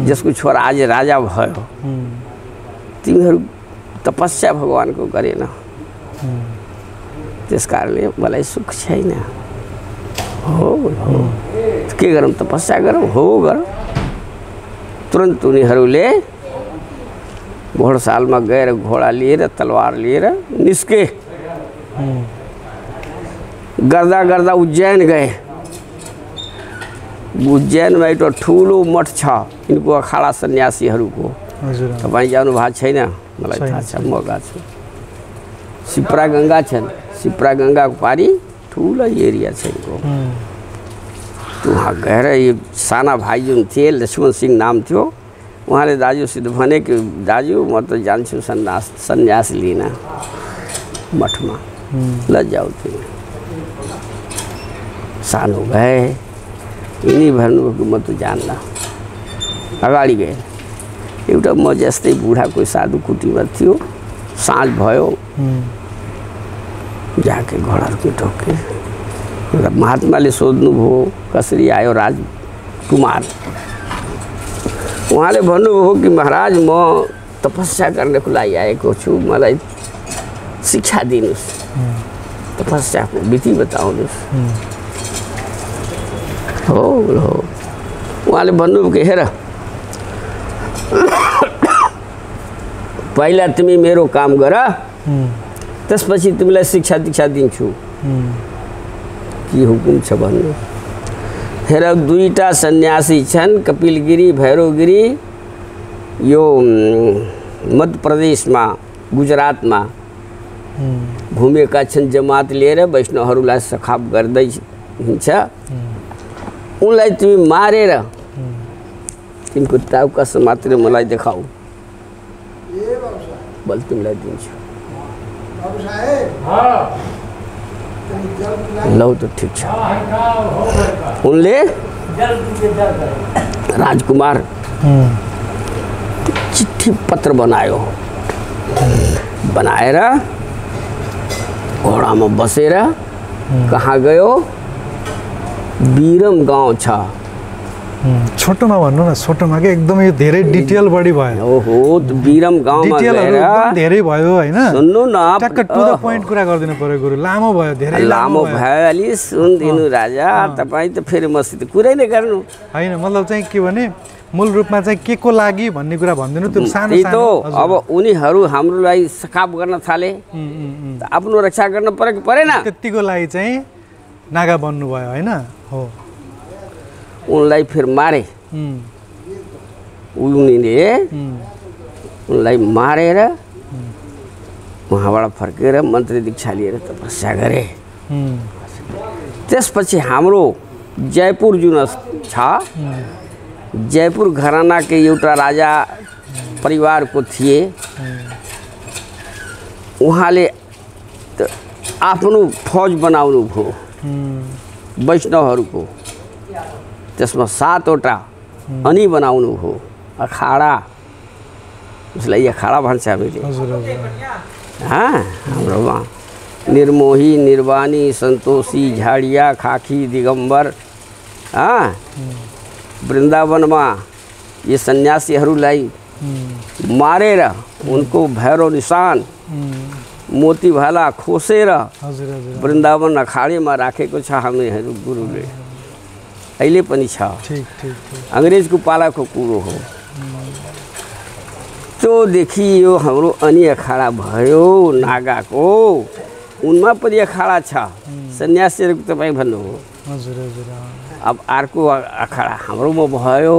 Speaker 6: जसको छोरा आज राजा भयो। तिमीहरू तपस्या भगवानको गरेन, त्यस कारणले मलाई सुख छैन। हो के गरौँ, तपस्या गरौँ? हो गरौँ। तुरन्त उनीहरूले घोडसालमा गएर घोडा लिएर तलवार लिएर निस्के। गर्दा गर्दा उज्जैन गए। उज्जैनमा एउटा ठुलो मठ छ यिनको अखाडा सन्यासीहरूको।
Speaker 3: हजुर
Speaker 6: तपाईँ जानु भएको छैन? मलाई थाहा छ, म गएको छु। सिप्रा गङ्गा छन्, सिप्रा गङ्गाको पारी ठुलो एरिया छ यिनको। वहाँ गएर यो साना भाइ जुन थिए, लक्ष्मण सिंह नाम थियो, उहाँले दाजुसित भने कि दाजु म त जान्छु सन्यास लिन मठमा, ल जाऊ तिमी। सानो गए, यिनी भन्नुभयो कि म त जान्ला। अगाडि गए, एउटा म जस्तै बुढा कोही साधु कुटीमा थियो। साँझ भयो, जाके घोडाहरू ठोके। महात्माले सोध्नुभयो कसरी आयो राजकुमार? उहाँले भन्नुभयो कि महाराज म तपस्या गर्नको लागि आएको छु, मलाई शिक्षा दिनुहोस्, तपस्याको विधि बताउनुहोस्। हो उहाँले भन्नुभयो कि हेर पहिला तिमी मेरो काम गर, त्यसपछि तिमीलाई शिक्षा दीक्षा दिन्छु। के हुकुम छ भन्नु? हेर दुईटा सन्यासी छन्, कपिलगिरी भैरवगिरी, यो मध्य प्रदेशमा गुजरातमा घुमेका छन्। जमात लिएर वैष्णवहरूलाई सखाप गर्दै हिँड्छ। उनलाई तिमी मारेर तिनको टाउका मात्र मलाई देखाऊ, बल तिमीलाई दिन्छु। लौ त ठिक छ। उनले राजकुमार चिट्ठी पत्र बनायो, बनाएर घोडामा बसेर कहाँ गयो? बिरम गाउँ छ।
Speaker 3: छोटोमा भन्नु न, छोटोमा के एकदमै यो धेरै डिटेल बढी भयो।
Speaker 6: ओहो, बिरम गाउँमा
Speaker 3: गएर धेरै भयो हैन?
Speaker 6: सुन्नु न,
Speaker 3: टक्क टु द पोइन्ट कुरा गर्दिनु पर्यो गुरु। लामो भयो, धेरै
Speaker 6: लामो भयो। अलि सुनिदिनु राजा, तपाईँ त फेरि मसित कुरै नै गर्नु
Speaker 3: हैन। मतलब चाहिँ के भने मूल रूपमा चाहिँ के को लागि भन्ने कुरा भन्दिनु। त्यो सानो
Speaker 6: सानो अब उनीहरू हाम्रो लागि सखाप गर्न थाले, आफ्नो रक्षा गर्न पर्यो कि परेन?
Speaker 3: त्यतिको लागि चाहिँ नागा बन्नु भयो हैन? हो,
Speaker 6: उनलाई फिर मारे। उनीले उनलाई मारेर वहाँबाट फर्केर मन्त्री दीक्षा लिएर तपस्या गरे। त्यसपछि हाम्रो जयपुर जुन छ, जयपुर घराना के एउटा राजा परिवारको थिए। उहाँले आफ्नो फौज बनाउनु भयो वैष्णवहरूको। त्यसमा 7वटा अनि बनाउनु हो अखाडा, उसलाई अखाडा भन्छ हामीले। हाम्रोमा निर्मोही, निर्वाणी, सन्तोषी, झाडिया, खाकी, दिगम्बर। वृन्दावनमा ये सन्यासीहरूलाई मारेर उनको भैरव निशान, मोती भाला खोसेर वृन्दावन अखाडेमा राखेको छ हामीहरू गुरुले। अहिले पनि छ। अंग्रेजको पालाको कुरो हो। त्योदेखि यो हाम्रो अनि अखाडा भयो नागाको, उनमा पनि अखाडा छ। सन्यासीहरूको तपाईँ भन्नु हो। अब अर्को अखाडा हाम्रोमा भयो।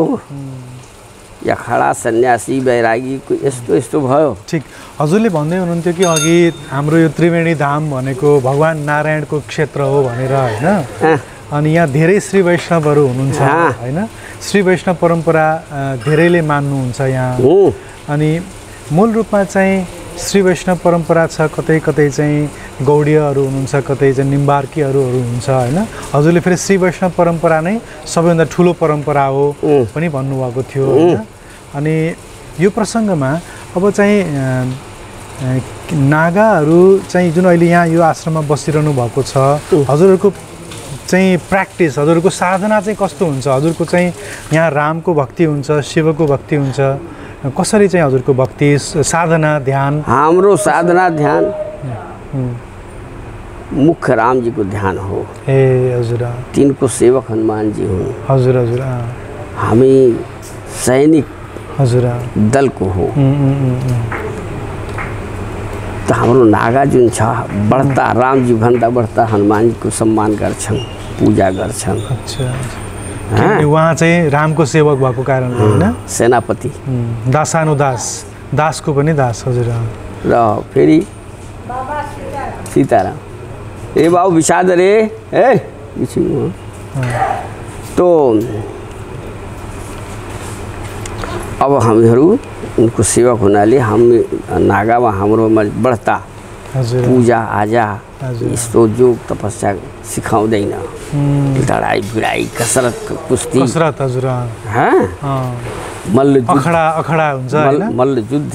Speaker 6: अखाडा सन्यासी बैरागीको यस्तो यस्तो भयो।
Speaker 3: ठिक, हजुरले भन्दै हुनुहुन्थ्यो कि अघि हाम्रो यो त्रिवेणी धाम भनेको भगवान नारायणको क्षेत्र हो भनेर हैन? अनि यहाँ धेरै श्री वैष्णवहरू हुनुहुन्छ हैन? श्री वैष्णव परम्परा धेरैले मान्नुहुन्छ यहाँ। अनि मूल रूपमा चाहिँ श्री वैष्णव परम्परा छ, कतै कतै चाहिँ गौडीयहरू हुनुहुन्छ, कतै चाहिँ निम्बार्कीहरू हुनुहुन्छ हैन? हजुरले फेरि श्री वैष्णव परम्परा नै सबैभन्दा ठुलो परम्परा हो पनि भन्नुभएको थियो हैन? अनि यो प्रसङ्गमा अब चाहिँ नागाहरू चाहिँ जुन अहिले यहाँ यो आश्रममा बसिरहनु भएको छ, हजुरहरूको चाहिँ प्र्याक्टिस, हजुरहरूको साधना चाहिँ कस्तो हुन्छ? हजुरको चाहिँ यहाँ रामको भक्ति हुन्छ, शिवको भक्ति हुन्छ, कसरी चाहिँ हजुरको भक्ति साधना ध्यान?
Speaker 6: हाम्रो साधना ध्यान मुख्य राम जी को ध्यान हो।
Speaker 3: ए हजुर,
Speaker 6: तिनको सेवक हनुमान जी हुन्।
Speaker 3: हजुर हजुर,
Speaker 6: हामी सैनिक
Speaker 3: हजुर
Speaker 6: दल को हो। तो हाम्रो नागा जुन छ बढ्ता राम जी भन्दा बढ्ता हनुमान जी को सम्मान गर्छन्, पूजा गर्छन्।
Speaker 3: अच्छा, उहाँ चाहिँ रामको सेवक भएको कारणले होइन
Speaker 6: सेनापति
Speaker 3: दासानुदास दासको पनि दास हजुर
Speaker 6: र फेरि सीताराम ए बाबु विषाद रे ए तो अब हामीहरू उनको सेवक हुनाले हम नागामा हाम्रोमा बढ्ता पूजा आजा यस्तो योग तपस्या सिकाउँदैन लडाई भिडाई कसरत कुस्ती
Speaker 3: कसरत हजुर
Speaker 6: मल्ल
Speaker 3: अखडा हुन्छ हैन
Speaker 6: मल्ल युद्ध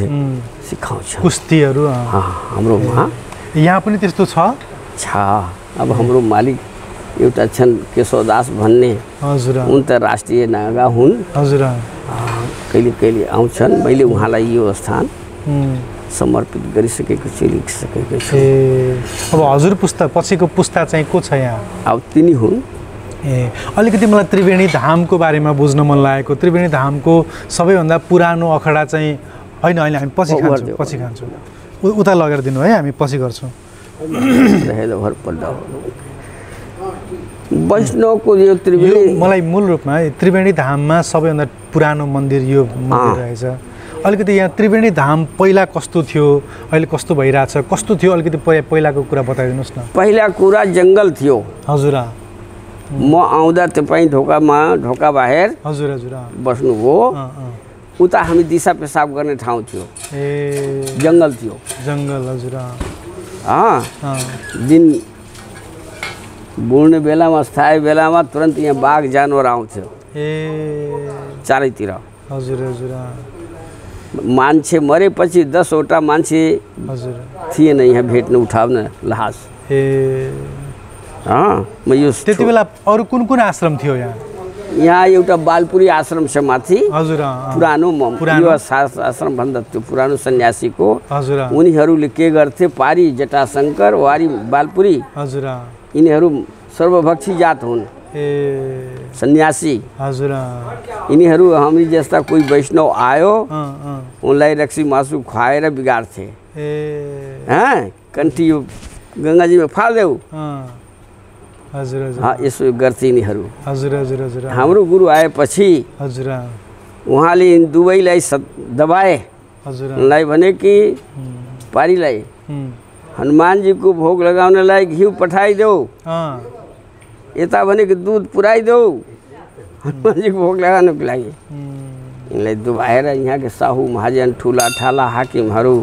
Speaker 6: सिकाउँछ
Speaker 3: कुस्तीहरू
Speaker 6: हाम्रोमा
Speaker 3: यहाँ पनि त्यस्तो छ
Speaker 6: अब हाम्रो मालिक एउटा छन् केशवदास भन्ने
Speaker 3: हजुर
Speaker 6: उन त राष्ट्रिय नागा हुन्
Speaker 3: हजुर
Speaker 6: कहिले कहिले आउँछन् मैले उहाँलाई यो स्थान समर्पित गरिसकेको छु लेखिसकेको छु
Speaker 3: अब हजुर पुस्ता पछिको पुस्ता चाहिँ को छ यहाँ
Speaker 6: अब तिनी हुन्
Speaker 3: अलिकति मलाई त्रिवेणी धामको बारेमा बुझ्न मन लागेको त्रिवेणी धामको सबैभन्दा पुरानो अखडा चाहिँ होइन अहिले हामी पछि खान्छौँ उता लगेर दिनु है हामी पछि गर्छौँ
Speaker 6: वैष्णवको यो त्रिवेणी
Speaker 3: मलाई मूल रूपमा त्रिवेणी धाममा सबैभन्दा पुरानो मन्दिर यो मन्दिर रहेछ अलिकति यहाँ त्रिवेणी धाम पहिला कस्तो थियो अहिले कस्तो भइरहेछ कस्तो थियो अलिकति पहिलाको कुरा बताइदिनुहोस् न
Speaker 6: पहिला कुरा जङ्गल थियो
Speaker 3: हजुर
Speaker 6: म आउँदा तपाईँ ढोका बाहिर
Speaker 3: हजुर हजुर
Speaker 6: बस्नुभयो उता हामी दिशा पेसाब गर्ने ठाउँ थियो जङ्गल थियो
Speaker 3: जङ्गल हजुर
Speaker 6: दिन बुढ्ने बेलामा स्थायी बेलामा तुरन्त यहाँ बाघ जानवर आउँथ्यो चारैतिर
Speaker 3: हजुर हजुर
Speaker 6: मान्छे मरेपछि 10 वटा मान्छे थिएन यहाँ भेट्न उठाउन लास म यो
Speaker 3: त्यति बेला अरू कुन आश्रम थियो
Speaker 6: यहाँ एउटा बालपुरी आश्रम छ माथि
Speaker 3: हजुर
Speaker 6: पुरानो आश्रम भन्दा त्यो पुरानो सन्यासीको
Speaker 3: हजुर
Speaker 6: उनीहरूले के गर्थे पारी जटाशङ्कर वारी बालपुरी
Speaker 3: हजुर
Speaker 6: यिनीहरू सर्वभक्षी जात हुन् सन्यासी
Speaker 3: हजुर
Speaker 6: यिनीहरू हामी जस्ता कोही वैष्णव आयो उनलाई रक्सी मासु खुवाएर बिगार्थे कन्ठी यो गङ्गाजीमा फाल्देऊ
Speaker 3: हजुर हजुर
Speaker 6: यसो गर्थे यिनीहरू
Speaker 3: हजुर हजुर हजुर
Speaker 6: हाम्रो गुरु आएपछि
Speaker 3: हजुर
Speaker 6: उहाँले दुवैलाई दबाए
Speaker 3: हजुर
Speaker 6: उनलाई भने कि पारीलाई हनुमानजीको भोग लगाउनलाई घिउ पठाइदेऊ यता भनेको दुध पुऱ्याइदेऊ हनुमानजीको भोग लगाउनको लागि यिनलाई दुभाएर यहाँका साहु महाजन ठुला ठाला हाकिमहरू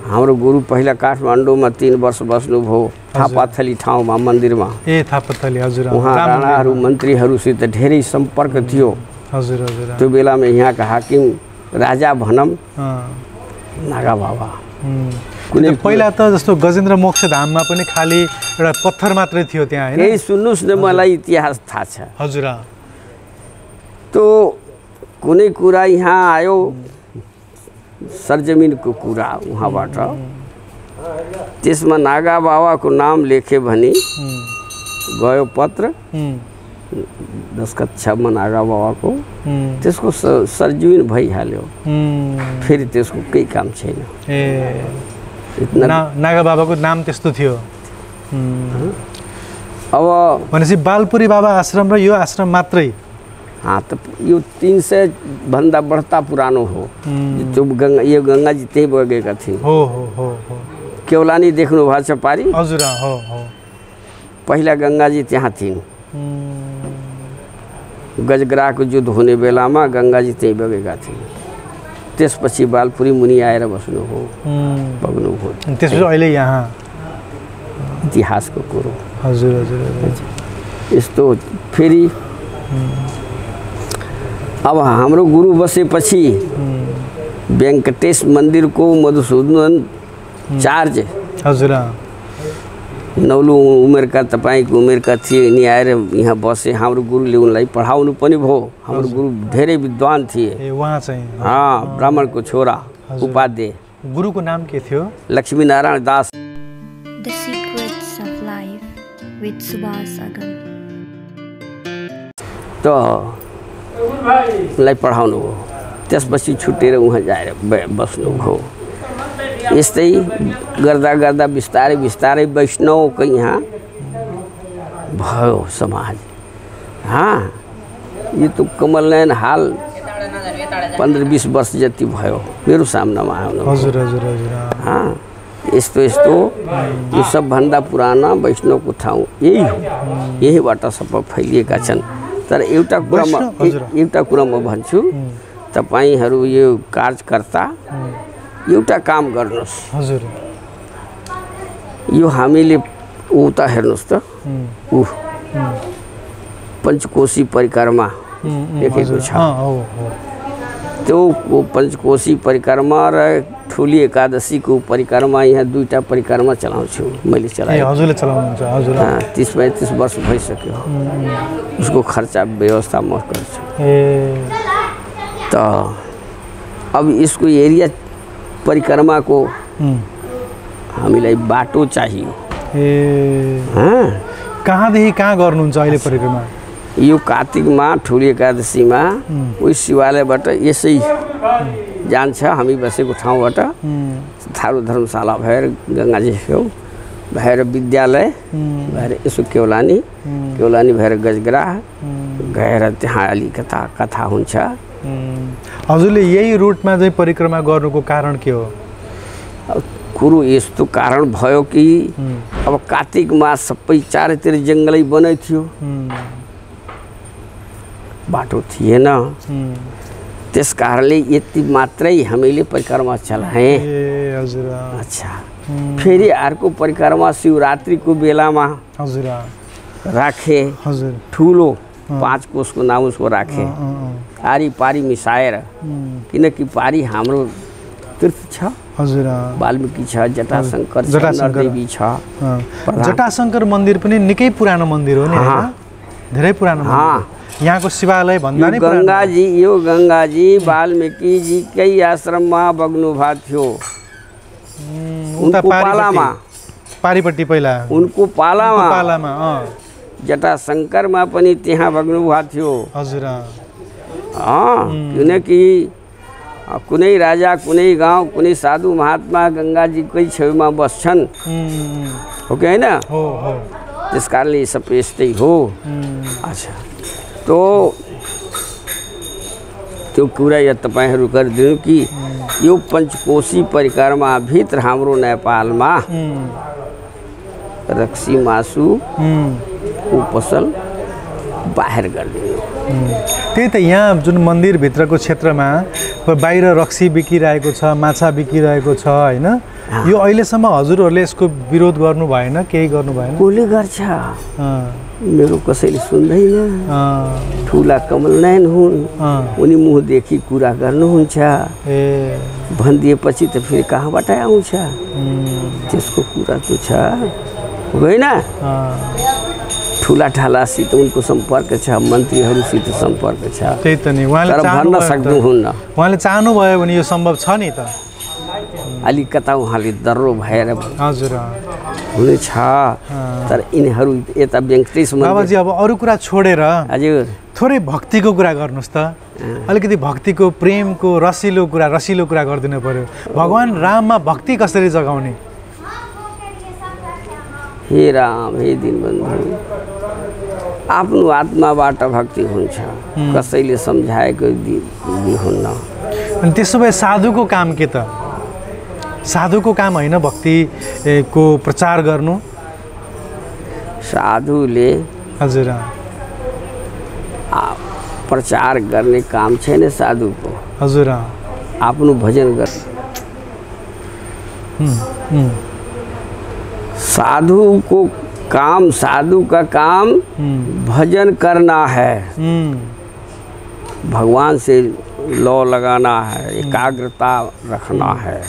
Speaker 6: हाम्रो गुरु पहिला काठमाडौँमा 3 वर्ष बस्नुभयो थापाथली ठाउँमा मन्दिरमा
Speaker 3: थापाथली हजुर
Speaker 6: उहाँ राणाहरू मन्त्रीहरूसित धेरै सम्पर्क थियो
Speaker 3: हजुर हजुर
Speaker 6: त्यो बेलामा यहाँका हाकिम राजा भनम नागा बाबा
Speaker 3: कुनै पहिला त जस्तो गजेन्द्र मोक्ष धाममा पनि खाली एउटा पत्थर मात्रै थियो त्यहाँ हैन
Speaker 6: यही सुन्नुस् न मलाई इतिहास थाहा छ
Speaker 3: हजुर
Speaker 6: तो कुनै कुरा यहाँ आयो सरजमिनको कुरा उहाँबाट त्यसमा नागा बाबाको नाम लेखे भने गयो पत्र दस्खत छ नागा बाबाको त्यसको सरजमिन भइहाल्यो फेरि त्यसको केही काम छैन
Speaker 3: नागा बाबाको नाम त्यस्तो थियो
Speaker 6: अब
Speaker 3: भनेपछि बालपुरी बाबा आश्रम र यो आश्रम मात्रै
Speaker 6: त यो 300 भन्दा बढ्ता पुरानो हो यो गङ्गाजी त्यही बगेका थिए
Speaker 3: हो
Speaker 6: केवलानी देख्नु भएको छ पारी
Speaker 3: हजुर हो
Speaker 6: पहिला गङ्गाजी त्यहाँ थिइन् गजग्राहको युद्ध हुने बेलामा गङ्गाजी त्यही बगेका थिए त्यसपछि बालपुरी मुनि आएर बस्नुभयो बग्नुभयो
Speaker 3: त्यसपछि अहिले यहाँ
Speaker 6: इतिहासको कुरो
Speaker 3: हजुर हजुर
Speaker 6: यस्तो फेरि अब हाम्रो गुरु बसेपछि वेङ्कटेश मन्दिरको मधुसूदन चार्ज
Speaker 3: हजुर
Speaker 6: नौलो उमेरका तपाईँको उमेरका थिए यिनी आएर यहाँ बसे हाम्रो गुरुले उनलाई पढाउनु पनि भयो हाम्रो गुरु धेरै विद्वान थिए
Speaker 3: उहाँ चाहिँ
Speaker 6: ब्राह्मणको छोरा उपाध्याय
Speaker 3: गुरुको नाम के थियो
Speaker 6: लक्ष्मीनारायण दास
Speaker 1: The Secrets of Life with Subhas Agam
Speaker 6: त उनलाई पढाउनु भयो त्यसपछि छुटेर उहाँ जाएर बस्नुभयो यस्तै गर्दा गर्दा बिस्तारै बिस्तारै वैष्णवको यहाँ भयो समाज यो त कमल नयन हाल 15-20 वर्ष जति भयो मेरो सामनामा आउनु।
Speaker 3: हजुर हजुर हजुर
Speaker 6: यस्तो यस्तो यो सबभन्दा पुराना वैष्णवको ठाउँ यही हो, यहीबाट सबै फैलिएका छन्। तर एउटा कुरा म भन्छु, तपाईहरू यो कार्यकर्ता एउटा काम गर्नुहोस्।
Speaker 3: हजुर
Speaker 6: यो हामीले उता हेर्नुहोस् त, पञ्चकोशी परिक्रमा लेखेको छ। त्यो पञ्चकोशी परिक्रमा र ठुली एकादशीको परिक्रमा, यहाँ दुईटा परिक्रमा चलाउँछु मैले, चलाएँ।
Speaker 3: हजुरले चलाउनुहुन्छ? हजुर
Speaker 6: 30-35 वर्ष भइसक्यो। उसको खर्चा व्यवस्था म गर्छु। त अब यसको एरिया परिक्रमा को हामीलाई बाटो चाहियो।
Speaker 3: कहाँदेखि कहाँ गर्नुहुन्छ अहिले परिक्रमा?
Speaker 6: यो कार्तिकमा ठुली एकादशीमा उही शिवालयबाट यसै जान्छ, हामी बसेको ठाउँबाट थारू धर्मशाला भएर गङ्गाजी छेउ भएर विद्यालय भएर यसो केवलानी भएर गजग्रा गएर त्यहाँ अलिकता कथा हुन्छ।
Speaker 3: हजुरले यही रुटमा चाहिँ परिक्रमा गर्नुको कारण के हो?
Speaker 6: कुरो यस्तो कारण भयो कि अब कार्तिक मास सबै चारैतिर जङ्गलै बनै थियो, बाटो थिएन। त्यस कारणले यति मात्रै हामीले परिक्रमा चलाएँ। अच्छा, फेरि अर्को परिक्रमा शिवरात्रिको बेलामा राखे, ठुलो 5 कोसको नाम उसको राखे, आरी पारी मिसाएर, किनकि पारी हाम्रो तीर्थ छ। वाल्मीकि छ, जटाशङ्कर छ, नरदेवी छ।
Speaker 3: जटाशङ्कर मन्दिर पनि निकै पुरानो मन्दिर हो नि, धेरै पुरानो मन्दिर। यहाँको शिवालय भन्दा नि
Speaker 6: गङ्गाजी, यो गङ्गाजी वाल्मीकि जीकै आश्रममा बग्नु भएको थियो। उनको पालामा,
Speaker 3: पारीपट्टि पहिला
Speaker 6: उनको पालामा जटाशङ्करमा पनि त्यहाँ बग्नु भएको थियो।
Speaker 3: हजुर
Speaker 6: किनकि कुनै राजा, कुनै गाउँ, कुनै साधु महात्मा गङ्गाजीकै छेउमा बस्छन्, हो कि होइन? त्यस कारणले सब यस्तै हो। अच्छा, तो त्यो कुरा या तपाईहरू गरिदिनु कि यो पञ्चकोशी परिक्रमा भित्र हाम्रो नेपालमा रक्सी मासु को पसल बाहिर गरिदिनु।
Speaker 3: त्यही त, यहाँ जुन मन्दिरभित्रको क्षेत्रमा बाहिर रक्सी बिकिरहेको छ, माछा बिकिरहेको छ, होइन? यो अहिलेसम्म हजुरहरूले यसको विरोध गर्नु भएन? केही गर्नु भएन?
Speaker 6: कसले गर्छ? मेरो कसैले सुन्दैन। ठुला कमल नयन हुन्, उनी मुखदेखि कुरा गर्नुहुन्छ, भनिदिएपछि त फेरि कहाँबाट आउँछ? त्यसको कुरा त छ, होइन? ठुला ठालासित उनको सम्पर्क छ, मन्त्रीहरूसित सम्पर्क छ।
Speaker 3: त्यही त नि,
Speaker 6: तर भन्न सक्नुहुन्न।
Speaker 3: उहाँले चाहनुभयो भने यो सम्भव छ नि त।
Speaker 6: अलिकता उहाँले दर्रो भएर
Speaker 3: हजुर
Speaker 6: हुनेछ। तर यिनीहरू यता वेङ्कटेश
Speaker 3: बाबाजी अब अरू कुरा छोडेर
Speaker 6: हजुर
Speaker 3: थोरै भक्तिको कुरा गर्नुहोस् त। अलिकति भक्तिको, प्रेमको रसिलो कुरा गरिदिनु पर्यो। भगवान् राममा भक्ति कसरी जगाउने?
Speaker 6: हे राम, हे दीनबन्धु, आफ्नो आत्माबाट भक्ति हुन्छ, कसैले सम्झाएको हुन्न।
Speaker 3: अनि त्यसो भए साधुको काम के त? साधुको काम होइन भक्तिको प्रचार गर्नु?
Speaker 6: साधुले
Speaker 3: हजुर
Speaker 6: प्रचार गर्ने काम छैन साधुको।
Speaker 3: हजुर
Speaker 6: आफ्नो भजन गर। साधु का काम भजन करना है, भगवान से लौ लगाना है, एकाग्रता रखना है,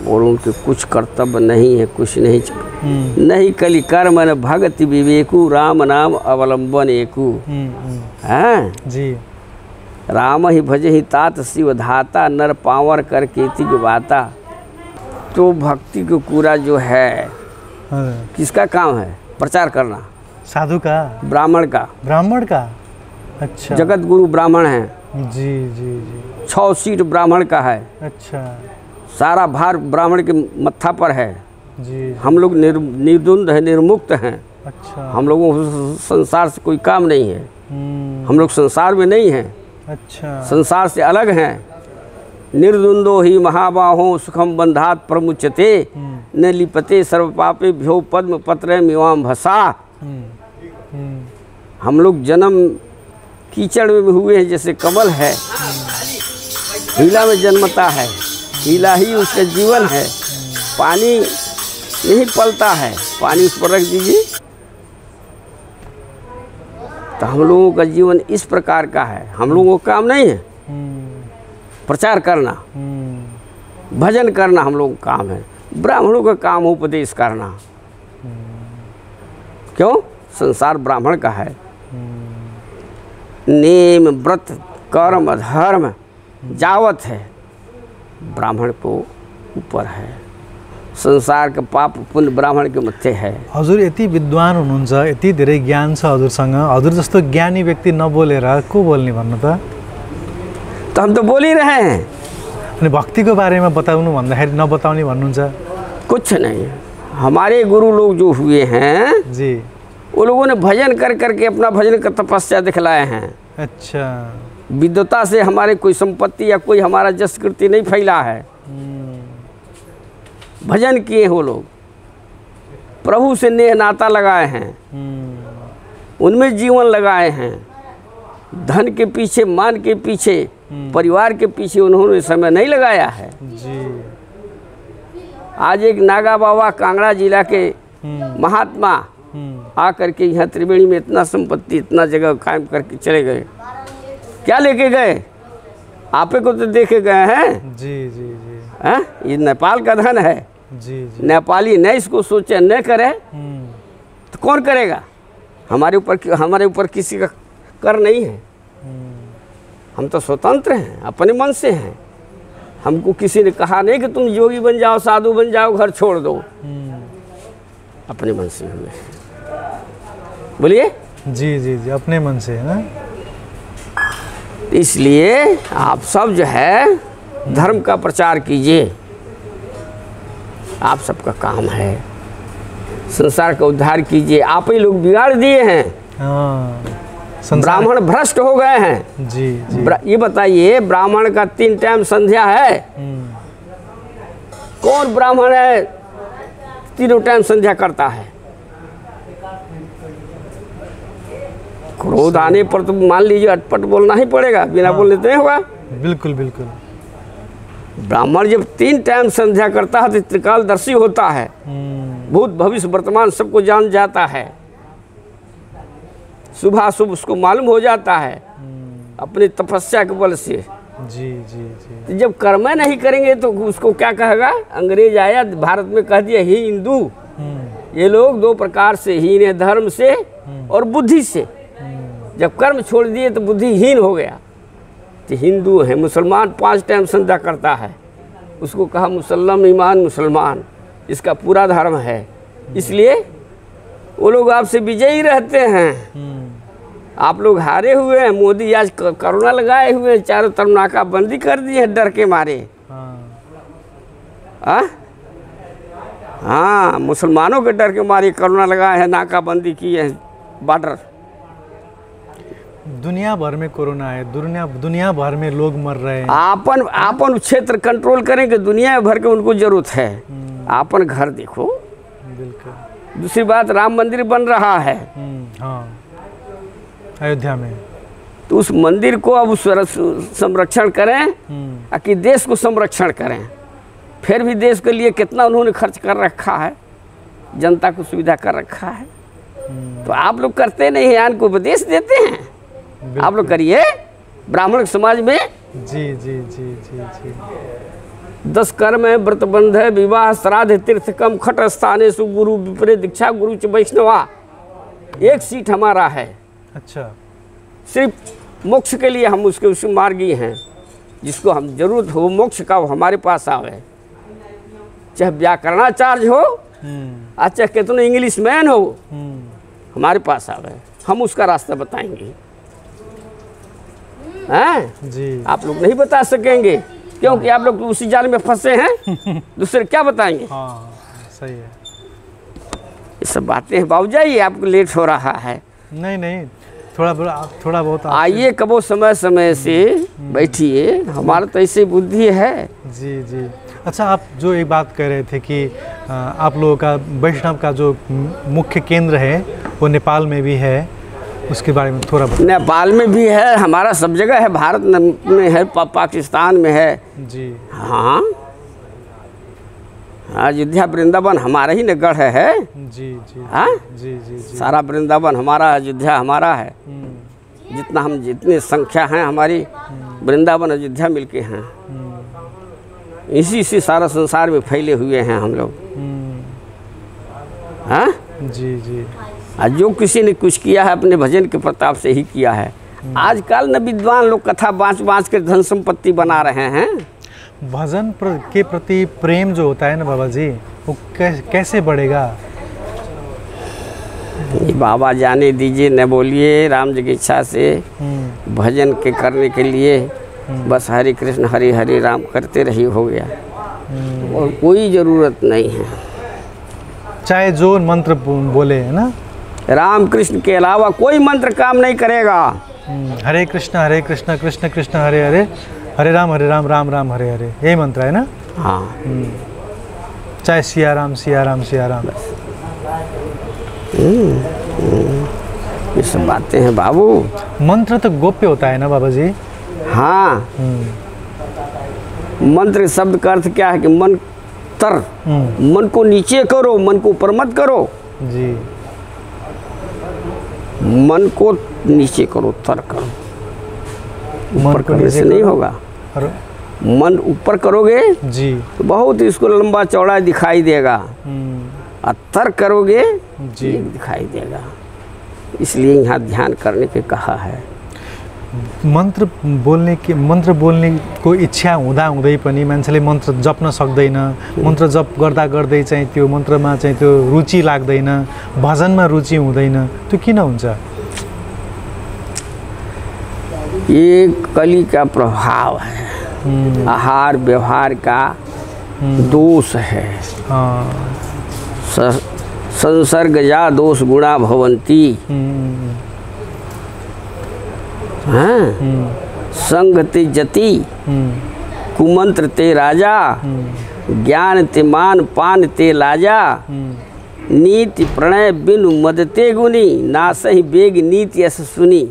Speaker 6: और उनके कुछ कर्तव्य नहीं है, कुछ नहीं कली कर्म न भगति विवेकु, राम नाम अवलंबन एकु। हैं
Speaker 3: जी,
Speaker 6: राम ही भज ही तात शिव धाता, नर पावर कर कीर्ति की बाता। तो भक्ति को पूरा जो है किसका काम है? प्रचार करना।
Speaker 3: साधु का?
Speaker 6: ब्राह्मण का।
Speaker 3: ब्राह्मण का? अच्छा।
Speaker 6: जगत गुरु ब्राह्मण है।
Speaker 3: जी जी जी।
Speaker 6: 6 सीट ब्राह्मण का है।
Speaker 3: अच्छा।
Speaker 6: सारा भार ब्राह्मण के मत्था पर है।
Speaker 3: जी।
Speaker 6: हम लोग निर्द्वंद है, निर्मुक्त हैं।
Speaker 3: अच्छा।
Speaker 6: हम लोगों को संसार से कोई काम नहीं है। हम लोग संसार में नहीं हैं,
Speaker 3: अच्छा,
Speaker 6: संसार से अलग हैं। निर्द्वंदो ही महाबाहो सुखम बंधात प्रमुच्यते न लिपते सर्वपापे भ्यो पद्म पत्र मिवाम भसा। हम लोग जन्म कीचड़ में हुए हैं, जैसे कमल है, हीला में जन्मता है, हीला ही उसका जीवन है। पानी नहीं पलता है, पानी उस पर रख दीजिए। तो हम लोगों का जीवन इस प्रकार का है। हम लोगों का काम नहीं है प्रचार करना, भजन करना, हम लोगों का काम है। ब्राह्मणों का काम उपदेश करना। क्यों? संसार ब्राह्मण का है। नेम व्रत कर्म धर्म जावत है, ब्राह्मण को ऊपर है। संसार का पाप पुण्य ब्राह्मण के मत्थे है।
Speaker 3: हजुर यति विद्वान हुनुहुन्छ, यति धेरै ज्ञान छ हजुरसँग, हजुर जस्तो ज्ञानी व्यक्ति नबोलेर को बोल्ने भन्नु त?
Speaker 6: तो हम तो बोल ही रहे हैं।
Speaker 3: अनि भक्तिको बारेमा बताउनु भन्दाखेरि नबताउने भन्नुहुन्छ?
Speaker 6: कुछ नहीं, हमारे गुरु लोग जो हुए हैं
Speaker 3: जी,
Speaker 6: वो लोगों ने भजन कर करके अपना भजन का तपस्या दिखलाए हैं।
Speaker 3: अच्छा,
Speaker 6: विद्वता से हमारे कोई संपत्ति या कोई हमारा जस कृति नहीं फैला है। भजन किए वो लोग, प्रभु से नेह नाता लगाए हैं, उनमें जीवन लगाए हैं। धन के पीछे, मान के पीछे, परिवार के पीछे उन्होंने समय नहीं लगाया है
Speaker 3: जी।
Speaker 6: आज एक नागा बाबा कांगड़ा जिला के महात्मा आकर के यहाँ त्रिवेणी में इतना संपत्ति, इतना जगह कायम करके चले गए। क्या लेके गए? आपे को तो देखे गए हैं
Speaker 3: जी जी जी।
Speaker 6: हैं? ये नेपाल का धन है
Speaker 3: जी जी।
Speaker 6: नेपाली न इसको सोचे न करे तो कौन करेगा? हमारे ऊपर किसी का कर नहीं है। हम तो स्वतंत्र हैं, अपने मन से हैं। हमको किसी ने कहा नहीं कि तुम योगी बन जाओ, साधु बन जाओ, घर छोड़ दो। अपने मन से हुए। बोलिए।
Speaker 3: जी जी जी, अपने मन से है ना।
Speaker 6: इसलिए आप सब जो है धर्म का प्रचार कीजिए, आप सबका काम है। संसार का उद्धार कीजिए। आप ही लोग बिगाड़ दिए हैं।
Speaker 3: हाँ,
Speaker 6: ब्राह्मण भ्रष्ट हो गए हैं।
Speaker 3: जी जी।
Speaker 6: ये बताइए, ब्राह्मण का 3 टाइम संध्या है। कौन ब्राह्मण है 3 टाइम संध्या करता है? क्रोध आने पर तो मान लीजिए अटपट बोलना ही पड़ेगा, बिना बोलने तो नहीं होगा।
Speaker 3: बिल्कुल बिल्कुल।
Speaker 6: ब्राह्मण जब 3 टाइम संध्या करता है तो त्रिकालदर्शी होता है। भूत भविष्य वर्तमान सबको जान जाता है। शुभ अशुभ उसको मालूम हो जाता है अपनी तपस्या के बल से।
Speaker 3: जी जी जी।
Speaker 6: तो जब कर्म नहीं करेंगे तो उसको क्या कहेगा? अंग्रेज आया भारत में कह दिया ही हिंदू। ये लोग 2 प्रकार से हीन है, धर्म से और बुद्धि से। जब कर्म छोड़ दिए तो बुद्धिहीन हो गया। तो हिंदू है, मुसलमान 5 टाइम संध्या करता है, उसको कहा मुसल्लम ईमान मुसलमान, इसका पूरा धर्म है। इसलिए वो लोग आपसे विजयी रहते हैं। आप लोग हारे हुए हैं। मोदी आज कोरोना लगाए हुए हैं, चारों तरफ नाकाबंदी कर दी है डर के मारे। हाँ, मुसलमानों के डर के मारे कोरोना लगाए हैं, नाकाबंदी की है बॉर्डर।
Speaker 3: दुनिया भर में कोरोना है, दुनिया भर में लोग मर रहे हैं।
Speaker 6: आपन क्षेत्र कंट्रोल करेंगे, दुनिया भर के उनको जरूरत है। आपन घर देखो।
Speaker 3: बिल्कुल।
Speaker 6: दूसरी बात, राम मंदिर बन रहा है।
Speaker 3: हाँ, अयोध्या में।
Speaker 6: तो उस मंदिर को अब संरक्षण करें कि देश को संरक्षण करें। फिर भी देश के लिए कितना उन्होंने खर्च कर रखा है, जनता को सुविधा कर रखा है। तो आप लोग करते नहीं हैं, यान को उपदेश देते हैं। आप लोग करिए ब्राह्मण समाज में।
Speaker 3: जी जी जी जी जी।
Speaker 6: 10 कर्म है, व्रत बंध है, विवाह श्राद्ध तीर्थ कम खट स्थाने सुगुरु विपरीत दीक्षा गुरु च वैष्णवा। 1 सीट हमारा है।
Speaker 3: अच्छा।
Speaker 6: सिर्फ मोक्ष के लिए हम उसके मार्गी हैं। जिसको हम जरूरत हो मोक्ष का, वो हमारे पास आवे। चाहे व्याकरणाचार्य हो, चाहे कितना इंग्लिश मैन हो, हमारे पास आवे, हम उसका रास्ता बताएंगे। हैं? जी। आप लोग नहीं बता सकेंगे, क्योंकि आप लोग उसी जाल में फंसे हैं। दूसरे क्या बताएंगे?
Speaker 3: हाँ, सही है।
Speaker 6: ये सब बातें हैं। बाबू जाइए, आपको लेट हो रहा है।
Speaker 3: नहीं नहीं, थोड़ा बहुत
Speaker 6: आइए कबो समय समय से बैठिए, हमारा तो ऐसी बुद्धि है।
Speaker 3: जी जी। अच्छा, आप जो एक बात कह रहे थे कि आप लोगों का वैष्णव का जो मुख्य केंद्र है वो नेपाल में भी है, उसके बारे में थोड़ा
Speaker 6: नेपाल में भी है, हमारा सब जगह है, भारत में है, पाकिस्तान में है
Speaker 3: जी।
Speaker 6: हाँ, अयोध्या वृंदावन हमारा ही न गढ़ है
Speaker 3: जी जी।
Speaker 6: हाँ
Speaker 3: जी जी जी।
Speaker 6: सारा वृंदावन हमारा, अयोध्या हमारा है। जितना हम जितनी संख्या है हमारी, वृंदावन अयोध्या मिलके हैं। इसी से सारा संसार में फैले हुए हैं हम लोग। हाँ
Speaker 3: जी जी।
Speaker 6: और जो किसी ने कुछ किया है अपने भजन के प्रताप से ही किया है। आजकल न विद्वान लोग कथा बाँच के धन संपत्ति बना रहे हैं।
Speaker 3: भजन के प्रति प्रेम जो होता है ना बाबा जी, वो कैसे बढ़ेगा?
Speaker 6: ये बाबा जाने दीजिए, न बोलिए। राम जी की इच्छा से भजन के करने के लिए बस हरे कृष्ण हरे हरे राम करते रही हो गया, और कोई ज़रूरत नहीं है।
Speaker 3: चाहे जो मंत्र बोले, है ना,
Speaker 6: राम कृष्ण के अलावा कोई मंत्र काम नहीं करेगा।
Speaker 3: हरे कृष्ण कृष्ण कृष्ण हरे हरे, हरे राम राम राम हरे हरे, यही मंत्र है ना।
Speaker 6: हाँ,
Speaker 3: चाहे सिया राम सिया राम सिया राम।
Speaker 6: ये सब बातें हैं बाबू।
Speaker 3: मंत्र तो गोप्य होता है ना बाबा जी।
Speaker 6: हाँ, मंत्र शब्द का अर्थ क्या है कि मन तर, मन को नीचे करो, मन को ऊपर मत करो
Speaker 3: जी।
Speaker 6: मन को नीचे करो, तर करो। ऊपर करने से नहीं होगा। मन ऊपर करोगे
Speaker 3: जी
Speaker 6: तो बहुत इसको लंबा चौड़ा दिखाई देगा, और तर करोगे जी दिखाई देगा। इसलिए यहाँ ध्यान करने के कहा है।
Speaker 3: मंत्र बोल्ने को इच्छा हुँदै पनि मान्छेले मन्त्र जप्न सक्दैन। मन्त्र जप गर्दै चाहिँ त्यो मन्त्रमा चाहिँ त्यो रुचि लाग्दैन, भजनमा रुचि हुँदैन, त्यो किन हुन्छ?
Speaker 6: ये कली का प्रभाव है, आहार व्यवहार का दोष है। संसर्गजा दोष गुणा भवंती। हाँ, संग ते जति कुमंत्र ते राजा, ज्ञान ते मान पान ते लाजा, नीति प्रणय बिनु मदते गुनी, नासहि बेग नीति ऐसा सुनी।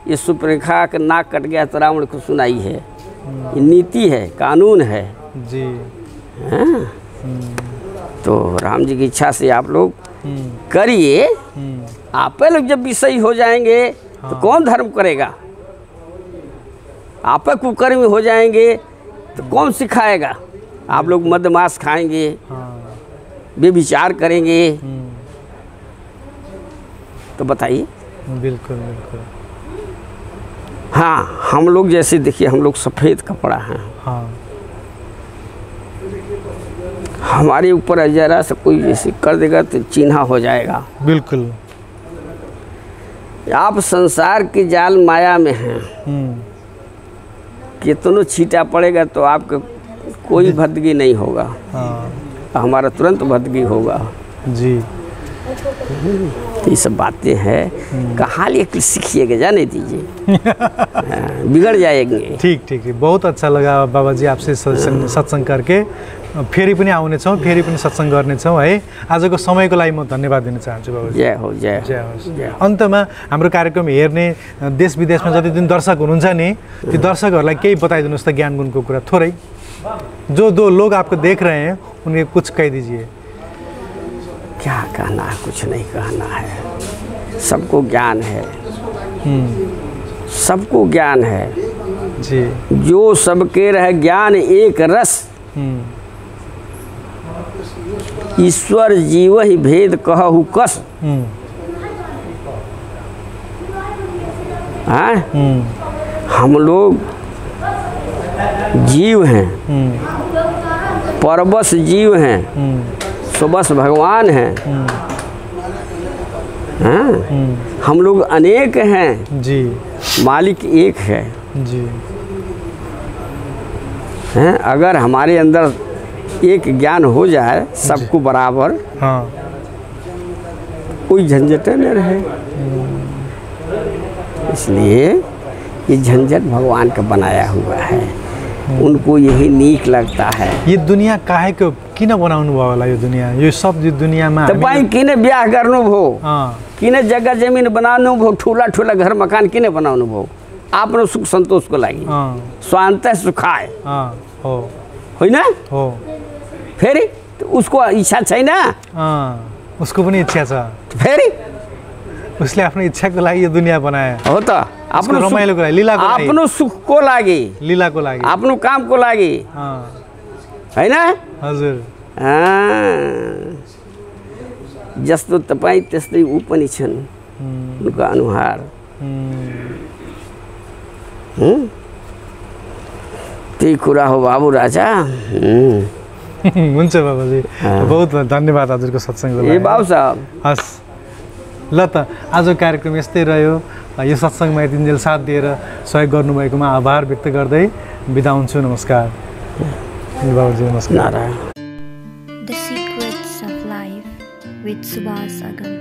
Speaker 6: ये सुप्रेखा का नाक कट गया तो रावण को सुनाई है। ये नीति है, कानून है
Speaker 3: जी।
Speaker 6: हाँ? तो राम जी की इच्छा से आप लोग करिए। आप लोग जब विषयी हो जाएंगे तो कौन धर्म करेगा? आप कुकर्मी हो जाएंगे तो कौन सिखाएगा? आप लोग मदमांस खाएंगे, बेविचार करेंगे, तो बताइए।
Speaker 3: बिल्कुल बिल्कुल।
Speaker 6: हाँ, हम लोग जैसे देखिए, हम लोग सफ़ेद कपड़ा हैं।
Speaker 3: हाँ,
Speaker 6: हमारे ऊपर जरा से कोई ऐसे कर देगा तो चिन्हा हो जाएगा।
Speaker 3: बिल्कुल।
Speaker 6: आप संसार के जाल माया में हैं, कितनों छीटा पड़ेगा तो आपका कोई भदगी नहीं होगा। हमारा तुरंत भदगी होगा
Speaker 3: जी।
Speaker 6: ये सब बातें हैं, कहाँ लेकर सीखिएगा, जाने दीजिए। बिगड़ जाएंगे।
Speaker 3: ठीक ठीक, बहुत अच्छा लगा बाबा जी आपसे सत्संग करके। फेरि पनि आउनेछौँ, फेरि पनि सत्संग गर्नेछौँ है। आजको समयको लागि म धन्यवाद दिन चाहन्छु बाबा जी।
Speaker 6: जय हो, जय
Speaker 3: जय होस्। अन्तमा हाम्रो कार्यक्रम हेर्ने देश विदेशमा जति दिन दर्शक हुनुहुन्छ नि, ती दर्शकहरूलाई केही बताइदिनुहोस् त, ज्ञान गुणको कुरा थोड़ै। जो दो लोग आपको देख रहे हैं उन्हें कुछ कह दीजिए।
Speaker 6: क्या कहना है, कुछ नहीं कहना है। सबको ज्ञान है, सबको ज्ञान है
Speaker 3: जी।
Speaker 6: जो सबके रह ज्ञान एक रस, ईश्वर जीव ही भेद कहु कस। हाँ, हम लोग जीव हैं, परबस जीव हैं, सुबस भगवान हैं। हाँ, हम लोग अनेक हैं
Speaker 3: जी,
Speaker 6: मालिक एक है
Speaker 3: जी।
Speaker 6: हैं, अगर हमारे अंदर एक ज्ञान हो जाए सबको बराबर,
Speaker 3: हाँ,
Speaker 6: कोई झंझट न रहे। इसलिए ये झंझट भगवान का बनाया हुआ है, उनको यही नीक लगता है।
Speaker 3: ये दुनिया काहे को किन बनाउनु भयो होला? यो दुनिया, यो सब दुनियाँमा
Speaker 6: तपाईँ किन बिहा गर्नुभयो, किन जग्गा जमिन बनाउनु भयो, ठुला ठुला घर मकान किन बनाउनु भयो? आफ्नो सुख सन्तोषको लागि, स्वान्त सुखाए होइन? फेरि उसको इच्छा छैन?
Speaker 3: उसको पनि इच्छा छ,
Speaker 6: फेरि
Speaker 3: उसले आफ्नो इच्छाको लागि यो दुनिया बनायो
Speaker 6: हो त। आफ्नो
Speaker 3: रमाइलोको लागि, लीलाको लागि,
Speaker 6: आफ्नो सुखको लागि,
Speaker 3: लीलाको लागि,
Speaker 6: आफ्नो कामको लागि होइन?
Speaker 3: हजुर।
Speaker 6: जस्तो तपाईँ त्यस्तै ऊ पनि छन्, उनको अनुहार। त्यही कुरा हो बाबु राजा।
Speaker 3: हुन्छ बाबुजी, बहुत धन्यवाद हजुरको सत्सङ्गको लागि।
Speaker 6: ए बाबु साहब,
Speaker 3: हस् ल त, आजको कार्यक्रम यस्तै रह्यो। यो सत्सङ्गमा यतिन्जेल साथ दिएर सहयोग गर्नुभएकोमा आभार व्यक्त गर्दै बिदा हुन्छु। नमस्कार बाबुजी, नमस्कार।
Speaker 1: The Secrets of Life with Subhas Agam.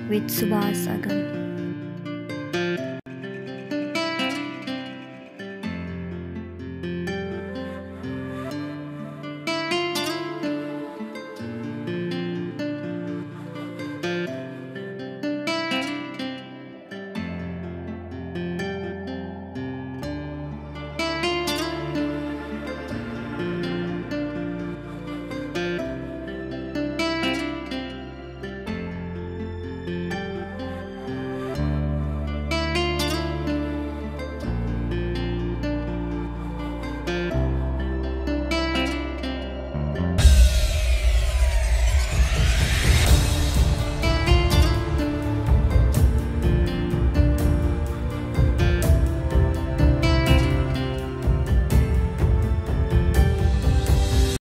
Speaker 1: with Subhas Agam.